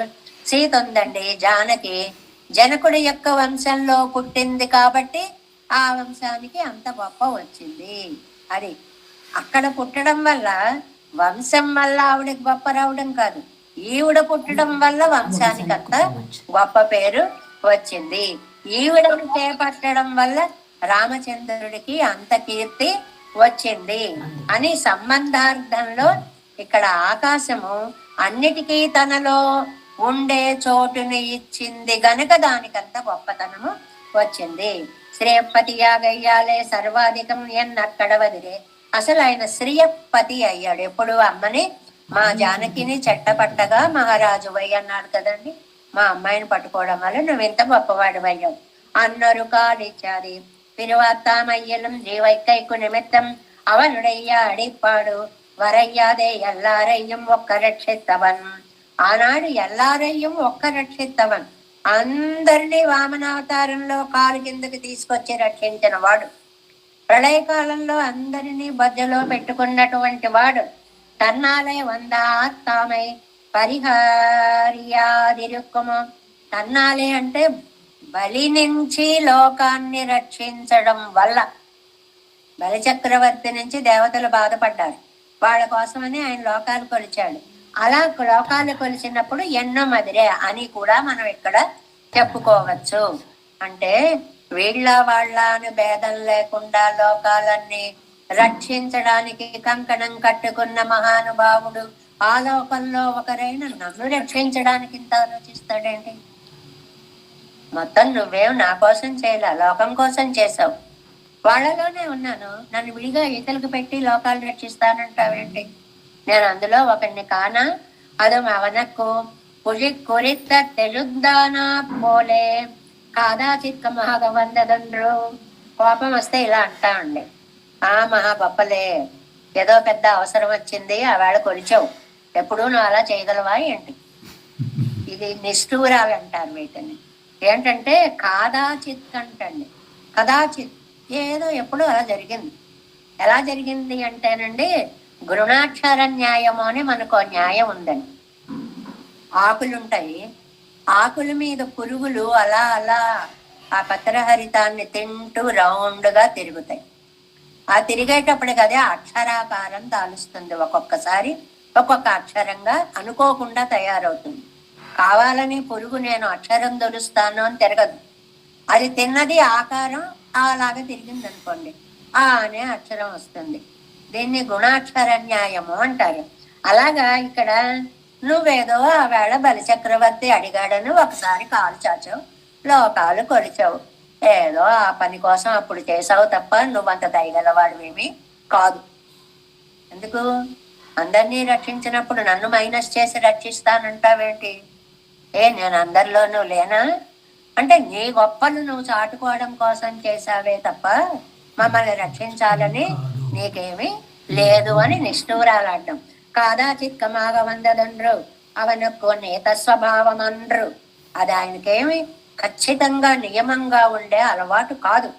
సీత ఉందండి, జానకి జనకుడి యొక్క వంశంలో పుట్టింది కాబట్టి ఆ వంశానికి అంత గొప్ప వచ్చింది. అది అక్కడ పుట్టడం వల్ల, వంశం వల్ల ఆవిడకి గొప్ప రావడం కాదు, ఈవిడ పుట్టడం వల్ల వంశానికి అంత గొప్ప పేరు వచ్చింది. ఈవిడను చేపట్టడం వల్ల రామచంద్రుడికి అంత కీర్తి వచ్చింది అని సంబంధార్థంలో ఇక్కడ ఆకాశము అన్నిటికీ తనలో ఉండే చోటుని ఇచ్చింది గనుక దానికంత గొప్పతనము వచ్చింది. శ్రేయపతి యాగయ్యాలే సర్వాధికం ఎన్నక్కడ వదిలే. అసలు ఆయన శ్రీయపతి అయ్యాడు. ఎప్పుడు అమ్మని, మా జానకిని చెట్టపట్టగా మహారాజు వై అన్నాడు కదండి. మా అమ్మాయిని పట్టుకోవడం వల్ల నువ్వు ఇంత గొప్పవాడు అయ్యావు అన్నరు కాలిచ్చారి. తిరువార్తామయ్యలం జీవైకైకు నిమిత్తం అవనుడయ్యా అడిపాడు వరయ్యాదే ఎల్లారయ్యం ఒక్క రక్షిత్తవన్. ఆనాడు ఎల్లారయ్యం ఒక్క రక్షిత్తవన్, అందరినీ వామనావతారంలో కాలు కిందకి తీసుకొచ్చి రక్షించిన వాడు. ప్రళయకాలంలో అందరినీ బద్దలో పెట్టుకున్నటువంటి వాడు. తన్నాలే వందాత్తామై పరిహార్యాదిరుక్కుము. తన్నాలే అంటే బలి నుంచి లోకాన్ని రక్షించడం వల్ల. బలిచక్రవర్తి నుంచి దేవతలు బాధపడ్డారు, వాళ్ళ కోసమని ఆయన లోకాలు కొలిచాడు. అలా లోకాలు కొలిచినప్పుడు ఎన్నో మదిరే అని కూడా మనం ఇక్కడ చెప్పుకోవచ్చు. అంటే వీళ్ళ వాళ్ళ అని భేదం లేకుండా లోకాలన్నీ రక్షించడానికి కంకణం కట్టుకున్న మహానుభావుడు ఆ లోకంలో ఒకరైన నన్ను రక్షించడానికి ఇంత ఆలోచిస్తాడేంటి? మొత్తం నువ్వేం నా కోసం చేయలే, లోకం కోసం చేసావు. వాళ్ళలోనే ఉన్నాను, నన్ను విడిగా ఈతలకు పెట్టి లోకాలు రక్షిస్తానంటావేంటి? నేను అందులో ఒకరిని కానా? అదం అవనకు పులి కురిత తెలుద్దానా పోలే కాదాచిత్ మహాగవందరు. కోపం వస్తే ఇలా అంటా ఉండే, ఆ మహా గొప్పలే, ఏదో పెద్ద అవసరం వచ్చింది ఆవేళ కొలిచావు, ఎప్పుడు నువ్వు అలా చేయగలవా ఏంటి? ఇది నిష్ఠూరాలు అంటారు వీటిని. ఏంటంటే కాదాచిత్ అంటండి, కదాచిత్ ఏదో ఎప్పుడు అలా జరిగింది. ఎలా జరిగింది అంటేనండి, గృణాక్షర న్యాయము అని మనకు న్యాయం ఉందండి. ఆకులుంటాయి, ఆకుల మీద పురుగులు అలా అలా ఆ పత్రహరితాన్ని తింటూ రౌండ్గా తిరుగుతాయి. ఆ తిరిగేటప్పటికి అదే అక్షరాకారం తాలుస్తుంది. ఒక్కొక్కసారి ఒక్కొక్క అక్షరంగా అనుకోకుండా తయారవుతుంది. కావాలని పురుగు నేను అక్షరం దొరుస్తాను అని తిరగదు, అది తిన్నది ఆకారం అలాగా తిరిగింది అనుకోండి, ఆ అనే అక్షరం వస్తుంది. దీన్ని గుణాక్షర న్యాయము అంటారు. అలాగా ఇక్కడ నువ్వేదో ఆ వేళ బలిచక్రవర్తి అడిగాడని ఒకసారి కాలు చాచావు, లోకాలు కొలిచావు. ఏదో ఆ పని కోసం అప్పుడు చేసావు తప్ప నువ్వంత దయగలవాడివేమీ కాదు. ఎందుకు అందరినీ రక్షించినప్పుడు నన్ను మైనస్ చేసి రక్షిస్తానంటావేంటి? నేను అందరిలోనూ లేనా? అంటే నీ గొప్పలు నువ్వు చాటుకోవడం కోసం చేసావే తప్ప మమ్మల్ని రక్షించాలని నీకేమీ లేదు అని నిష్ఠూరాలాడ్డం. కాదాచిత్ కమాగవందదండ్రు అవనకు నేత స్వభావం అండ్రు. అది ఆయనకేమి ఖచ్చితంగా నియమంగా ఉండే అలవాటు కాదు.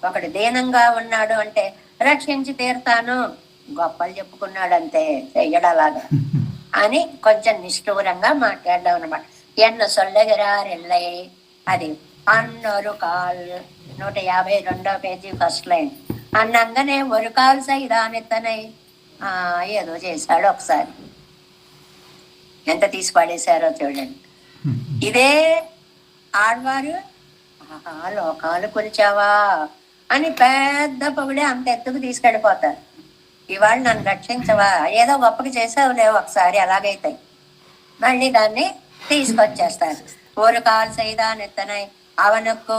ఒకడు దీనంగా ఉన్నాడు అంటే రక్షించి తీరుతాను, గొప్పలు చెప్పుకున్నాడంతే, చెయ్యడలాగా అని కొంచెం నిష్ఠూరంగా మాట్లాడడం అనమాట. ఎన్న సొల్లగిరారెల్లై అది అన్నొరు కాల్ 152వ పేజీ ఫస్ట్ లైన్. అన్నంగానే ఒక కాల్ సైదానెత్తనై ఏదో చేశాడు ఒకసారి. ఎంత తీసి పడేశారో చూడండి. ఇదే ఆడవారు లోకాలు కొలిచావా అని పెద్ద పొగిడే అంత ఎత్తుకు తీసుకెళ్ళిపోతారు. ఇవాళ నన్ను రక్షించవా, ఏదో గొప్పకి చేసావులే ఒకసారి, అలాగైతే మళ్ళీ దాన్ని తీసుకొచ్చేస్తారు. ஒரு கால் செய்தான் எத்தனை அவனுக்கு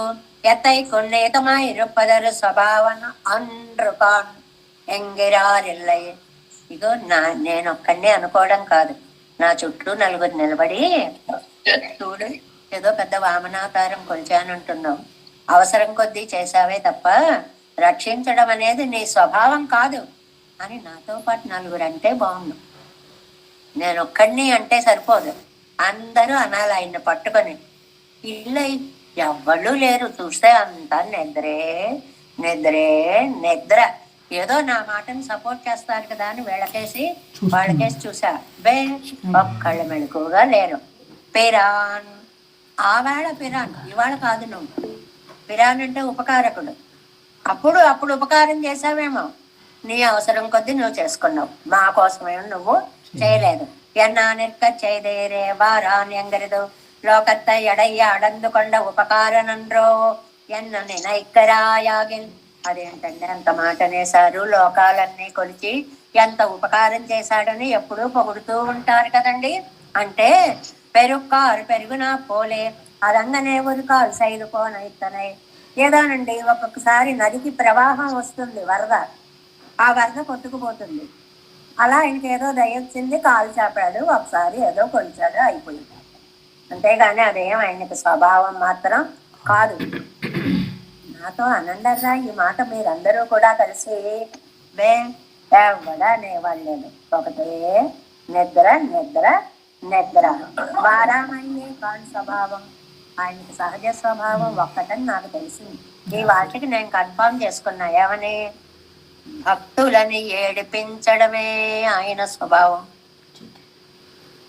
எத்தை கொண்டேதமாய் இருப்பதொரு స్వభావన అండ్రు కాన్ ఎంగిరారిల్లై. ఇగో నేను ఒక్కడే అనుకోవడం కాదు, నా చుట్టూ నలుగురు నిలబడి చూడు ఏదో పెద్ద వామనాకారం కొలిచానంటున్నావు, అవసరం కొద్దీ చేసావే తప్ప రక్షించడం అనేది నీ స్వభావం కాదు అని నాతో పాటు నలుగురు అంటే బాగుండు. నేను ఒక్కడిని అంటే సరిపోదు, అందరూ అనాలి ఆయన్ని పట్టుకొని. ఇల్లు ఎవ్వళ్ళు లేరు, చూస్తే అంతా నిద్రే నిద్రే నిద్ర. ఏదో నా మాటని సపోర్ట్ చేస్తారు కదా అని వాళ్ళకేసి చూసా, బే ఒక్కళ్ళు మెళుకుగా లేరు. పిరాన్, ఆవేళ పిరాన్, ఇవాళ కాదు. నువ్వు పిరాన్ అంటే ఉపకారకుడు. అప్పుడు ఉపకారం చేసావేమో, నీ అవసరం కొద్దీ నువ్వు చేసుకున్నావు, మా కోసమేమో నువ్వు చేయలేదు. ఎన్నా నిற்க செய்தேரே வாரான் எங்கரிது லோகத்தை எடைய அடந்து கொண்ட ఉపకారనండ్రో ఎన్న నినైక్కరాయాగిల్. అదేంటండి అంత మాట అనేసారు, లోకాలన్నీ కొలిచి ఎంత ఉపకారం చేశాడని ఎప్పుడూ పొగుడుతూ ఉంటారు కదండి. అంటే పెరుక్కారు పెరుగునా పోలే అదంగనే ఒక కాలు సైదు పోనైతనై. ఏదోనండి ఒక్కొక్కసారి నదికి ప్రవాహం వస్తుంది, వరద, ఆ వరద కొట్టుకుపోతుంది. అలా ఆయనకి ఏదో దయొచ్చింది, కాలు చాపాడు, ఒకసారి ఏదో కొలిచాడు, అయిపోయింది. అంతేగాని అదేం ఆయనకి స్వభావం మాత్రం కాదు. నాతో అనండర్రా ఈ మాట మీరందరూ కూడా కలిసి ఎవడా అనేవాళ్ళేను. ఒకటే నిద్ర నిద్ర నిద్ర. వారామయ్యే కాని స్వభావం, ఆయనకి సహజ స్వభావం ఒక్కటని నాకు తెలిసింది. ఈ వాటికి నేను కన్ఫర్మ్ చేసుకున్నా, ఏమని భక్తులని ఏడిపించడమే ఆయన స్వభావం.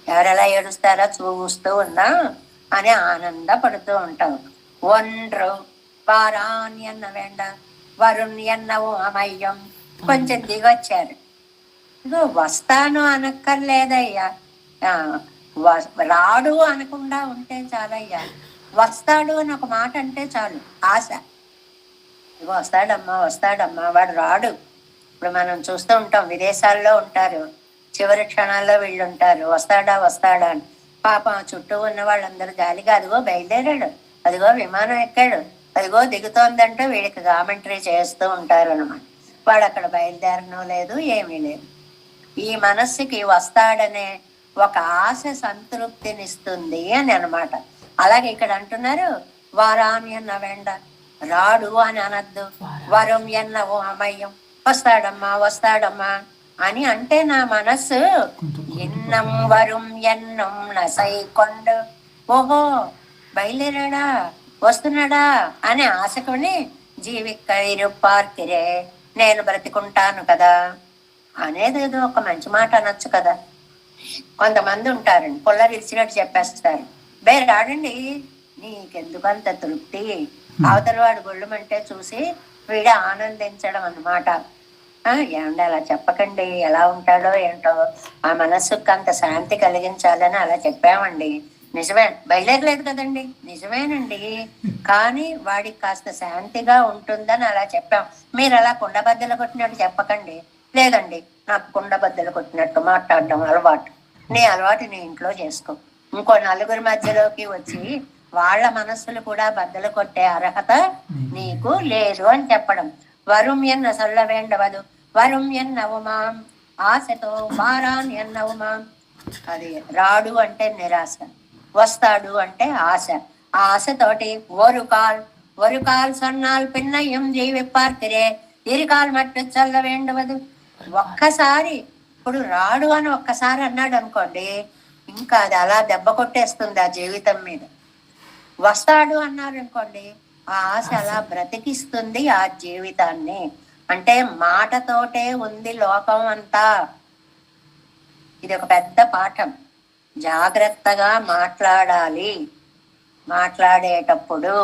ఎవరెలా ఏడుస్తారా చూస్తూ ఉన్నా అని ఆనందపడుతూ ఉంటాం. ఒండ్రు వారాన్ని అన్న వెండ వరుణ్ ఎన్నవో అమయ్యం. కొంచెం దిగొచ్చారు. ఇదో వస్తాను అనక్కర్లేదయ్యా, రాడు అనకుండా ఉంటే చాలయ్యా. వస్తాడు అని ఒక మాట అంటే చాలు, ఆశ. ఇగో వస్తాడమ్మా వాడు రాడు. ఇప్పుడు మనం చూస్తూ ఉంటాం, విదేశాల్లో ఉంటారు, చివరి క్షణాల్లో వీళ్ళు ఉంటారు, వస్తాడా అని. పాపం చుట్టూ ఉన్న వాళ్ళందరూ జాలిగా అదిగో బయలుదేరాడు, అదిగో విమానం ఎక్కాడు, అదిగో దిగుతోందంటే వీడికి కామెంటరీ చేస్తూ ఉంటారు అనమాట. వాడు అక్కడ బయలుదేరడం లేదు, ఏమీ లేదు. ఈ మనస్సుకి వస్తాడనే ఒక ఆశ సంతృప్తినిస్తుంది అని అనమాట. అలాగే ఇక్కడ అంటున్నారు, వారామి అన్న వెండ, రాడు అని అనద్దు. వరం ఎన్న ఓ అమయ్యం, వస్తాడమ్మా అని అంటే నా మనస్సు ఎన్నం వరం ఎన్నం నసై కొండు, ఓహో బయలుదేరాడా వస్తున్నాడా అని ఆశకుని జీవిక్కైరుపార్కిరే, నేను బ్రతికుంటాను కదా అనేది ఏదో ఒక మంచి మాట అనొచ్చు కదా. కొంతమంది ఉంటారండి, పుల్ల విరిచినట్టు చెప్పేస్తారు, రాడండి నీకెందుకంత తృప్తి, అవతల వాడు గొళ్ళుమంటే చూసి వీడు ఆనందించడం అన్నమాట. ఏమండి అలా చెప్పకండి, ఎలా ఉంటాడో ఏంటో, ఆ మనస్సుకు అంత శాంతి కలిగించాలని అలా చెప్పామండి. నిజమే, బయలుదేరలేదు కదండి, నిజమేనండి, కానీ వాడికి కాస్త శాంతిగా ఉంటుందని అలా చెప్పాం. మీరు అలా కుండబద్దలు కొట్టినట్టు చెప్పకండి. లేదండి నాకు కుండబద్దలు కొట్టినట్టు మాట్లాడడం అలవాటు, నీ అలవాటు నీ ఇంట్లో చేసుకో. ఇంకో నలుగురి మధ్యలోకి వచ్చి వాళ్ళ మనస్సులు కూడా బద్దలు కొట్టే అర్హత నీకు లేదు అని చెప్పడం. వరుం ఎన్న సొల్ల వేండవదు, వరుం ఎన్నవుమాం ఆశతో వారాన్ ఎన్నవుమాం. అది రాడు అంటే నిరాశ, వస్తాడు అంటే ఆశ. ఆ ఆశతోటి ஒரு கால் சொன்னால் பின்னையும் జీవిப்பாర్తిరే ఇరుకాలు మట్టు చల్ల వేండవదు. ఒక్కసారి ఇప్పుడు రాడు అని ఒక్కసారి అన్నాడు అనుకోండి, ఇంకా అది అలా దెబ్బ కొట్టేస్తుంది ఆ జీవితం మీద. వస్తాడు అన్నారు అనుకోండి, ఆ ఆశ అలా బ్రతికిస్తుంది ఆ జీవితాన్ని. అంటే మాటతోటే ఉంది లోకం అంతా. ఇది ఒక పెద్ద పాఠం. జాగ్రత్తగా మాట్లాడాలి. మాట్లాడేటప్పుడు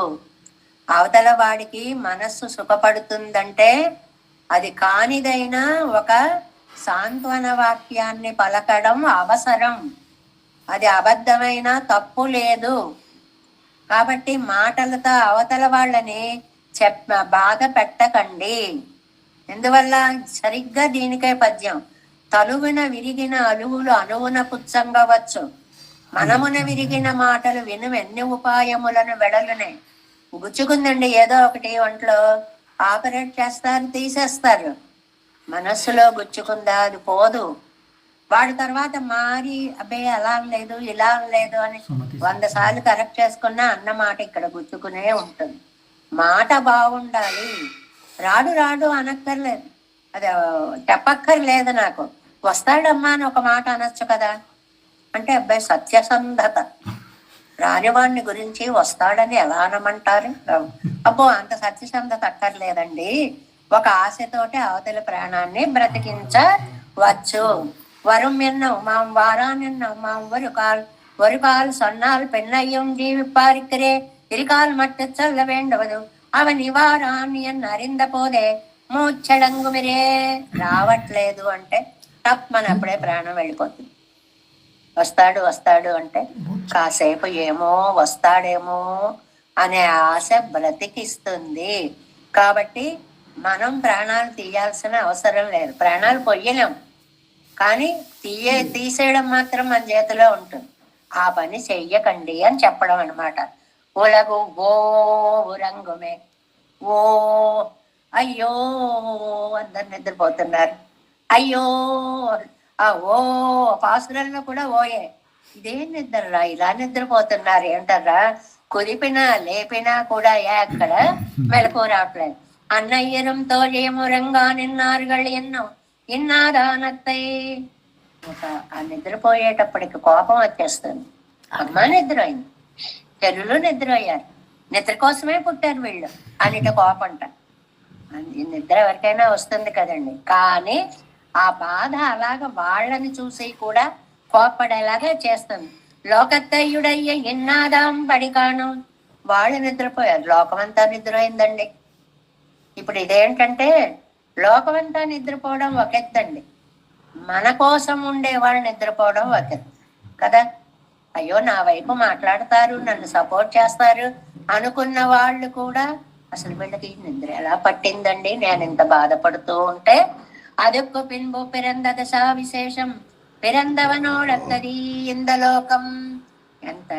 అవతల వాడికి మనస్సు సుఖపడుతుందంటే అది కానిదైనా ఒక సాంత్వన వాక్యాన్ని పలకడం అవసరం. అది అబద్ధమైన తప్పు లేదు. కాబట్టి మాటలతో అవతల వాళ్ళని బాధ పెట్టకండి. ఎందువల్ల సరిగ్గా దీనికే పద్యం. తలువున విరిగిన అలువులు అనువున పుచ్చంగవచ్చు, మనమున విరిగిన మాటలు విను ఎన్ని ఉపాయములను వెడలునే. గుచ్చుకుందండి ఏదో ఒకటి ఒంట్లో, ఆపరేట్ చేస్తారు, తీసేస్తారు. మనస్సులో గుచ్చుకుందా అది పోదు. వాడి తర్వాత మారి అబ్బే అలా లేదు ఇలా లేదు అని 100 సార్లు కరెక్ట్ చేసుకున్నా అన్న మాట ఇక్కడ గుచ్చుకునే ఉంటుంది. మాట బాగుండాలి. రాడు రాడు అనక్కర్లేదు, అది చెప్పక్కర్లేదు. నాకు వస్తాడమ్మా అని ఒక మాట అనొచ్చు కదా. అంటే అబ్బాయి సత్యసంధత. రానివాడిని గురించి వస్తాడని ఎలా అనమంటారు? అబ్బో అంత సత్యసంధత అక్కర్లేదండి. ఒక ఆశతోటి అవతల ప్రాణాన్ని బ్రతికించవచ్చు. வரும் என்னும் மாம் வாரான் என்னும் மாம் ஒரு கால் சொன்னால் பெண்ணையும் ஜீவிப்பாரிக்கிறே இருகால் மட்டு சொல்ல வேண்டுவது அவன் ఇవారాన్ ఎన్ అరింద పోదే మూచ్చడంగుమిరే. రావట్లేదు అంటే తప్పని అప్పుడే ప్రాణం వెళ్ళిపోతుంది. వస్తాడు వస్తాడు అంటే కాసేపు ఏమో వస్తాడేమో అనే ఆశ బ్రతికిస్తుంది. కాబట్టి మనం ప్రాణాలు తీయాల్సిన అవసరం లేదు. ప్రాణాలు పొయ్యలేం, కానీ తీసేయడం మాత్రం మన చేతిలో ఉంటుంది. ఆ పని చెయ్యకండి అని చెప్పడం అనమాట. ఉలగు ఓ రంగుమే ఓ అయ్యో అందరు నిద్రపోతున్నారు. అయ్యో ఆ ఓ పాసురంలో కూడా ఓయే. ఇదేం నిద్రరా ఇలా నిద్రపోతున్నారు ఏంటర్రా? కుదిపినా లేపినా కూడా ఎక్కడ మెలకు రావట్లేదు. అన్నయ్యరం తోజేమురంగా నిన్నారుగళ్ళు ఎన్నో ఇన్నాదానత్తై. ఆ నిద్రపోయేటప్పటికి కోపం వచ్చేస్తుంది. అమ్మ నిద్రపోయింది, చెరువులు నిద్రపోయారు, నిద్ర కోసమే పుట్టారు వీళ్ళు అన్నిటి కోపంట. నిద్ర ఎవరికైనా వస్తుంది కదండి. కానీ ఆ బాధ అలాగ వాళ్ళని చూసి కూడా కోపడేలాగా చేస్తుంది. లోకత్తయ్యుడయ్య ఎన్నాదాం పడికాను. వాళ్ళు నిద్రపోయారు, లోకమంతా నిద్రపోయిందండి. ఇప్పుడు ఇదేంటంటే లోకమంతా నిద్రపోవడం ఒక ఎత్తండి, మన కోసం ఉండే వాళ్ళు నిద్రపోవడం ఒక ఎత్తు కదా. అయ్యో నా వైపు మాట్లాడతారు, నన్ను సపోర్ట్ చేస్తారు అనుకున్న వాళ్ళు కూడా అసలు వీళ్ళకి నిద్ర ఎలా పట్టిందండి నేను ఇంత బాధపడుతూ ఉంటే. అదొక్క పిన్బు పిరంద దశా విశేషం పిరందవనోడత్తది ఇందలోకం. ఎంత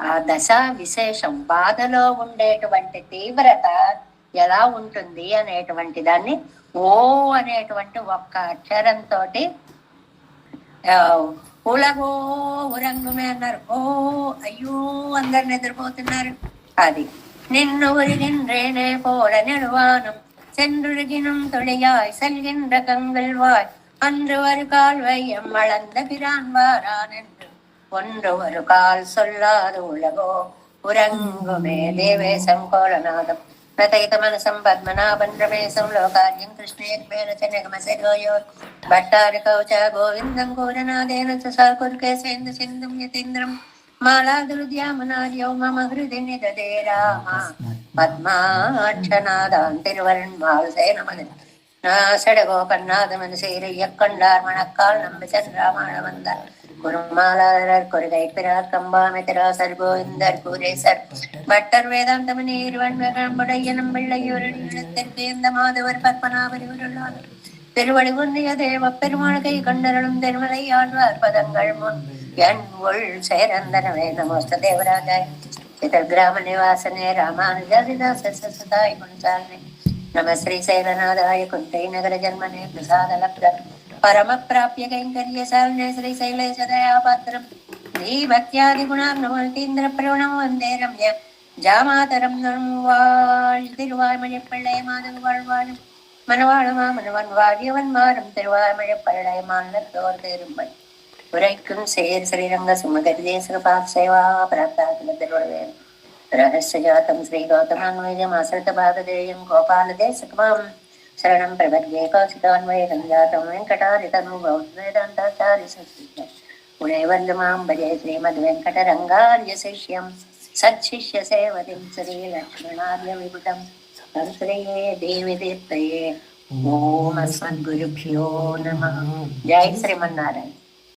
ఆ దశ విశేషం, బాధలో ఉండేటువంటి తీవ్రత ఎలా ఉంటుంది అనేటువంటి దాన్ని ఓ అనేటువంటి ఒక్క అక్షరంతో ఉలగో ఉరంగుమే అన్నారు. ఓ అయ్యో అందరు నిద్రపోతున్నారు. అది నిన్ను ఉరిగిన్రేనే పోల నిడువానం சென்றுகினும் தொழியாய் செல்கின்ற கங்கள்வாய் அன்று ஒரு கால் வையம் வளர்ந்த பிரான் வாரான் என்று ஒன்று ஒரு கால் சொல்லாது உலகோ உறங்குமே. தேவேசம் கோலநாதம் నతైత మనసం పద్మనాభం రమేశం లోకార్యం కృష్ణేర్మేణ చనగమసరోయో భట్టారి కౌచ గోవిందం గోరనాదేన సాకుర్కేసేందు సింధుం యతీంద్రం మాలాదురుద్యామనార్యో మమ హృది నిదదే రామ పద్మాక్షనాదాం తిరువరణ్మాల్ సేనమని நாசடகோபன்னாதமன் சேரையக்கொண்டார் மணக்கால் நம்பி சென்றாமண வந்தார் குருமாலாரர் கொருகை பிறார் கம்பாமித்திராசர் கோவிந்தர் கூரேசர் பட்டர் வேதாந்தமன் ஈர்வன்புடைய நம்பிள்ளையூரத்திற்கு இந்த மாதவர் பத்மநாபர் உருளார் திருவடி உன்னிய தேவ பெருமாள்கை கொண்டருளும் திருமலை ஆழ்வார் பதங்கள் முன் என் உள் சேரந்தனவே நமஸ்த தேவராஜாய் சிதர்கிராம நிவாசனே ராமானுஜாதிதாச சதாய் குஞ்சாலனே నమ శ్రీశైలనాథాయ కుంతై నగర జన్మనే ప్రసాదలబ్ధ పరమ ప్రాప్య కైంకర్యశాలినే శ్రీశైలేశదయాపాత్రం శ్రీ భక్త్యాది గుణార్ణవతీంద్ర ప్రవణం వందే రమ్య జామాతరం வாழ் திருவாய்மழைப்பள்ளை மாதகு வாழ்வாழும் மனவாழுமா மனவன் வாழியவன் மாறும் திருவாய்மழைப்பள்ளை மாநிலத்தோர் தேரும்பல் உரைக்கும் சேர் ஸ்ரீரங்க சுமகரி தேச பாசேவா பிரார்த்தாத்துல திருவள்ளுவர் रहस्यजातं श्रीगौतमान्वयमाश्रितपाददेयं गोपालदेशकमां शरणं प्रपद्ये कौशिकान्वयं जातं वेङ्कटारितनुभवद्वेदान्ताचार्यसंस्कृत्य पुणैवल्लमां भजे श्रीमद्वेङ्कटरङ्गार्यशिष्यं सच्छिष्यसेवतिं श्रीलक्ष्मणार्यविभुतं संश्रये देवी दीप्तये। ओम अस्मद्गुरुभ्यो नमः। जय श्रीमन्नारायण।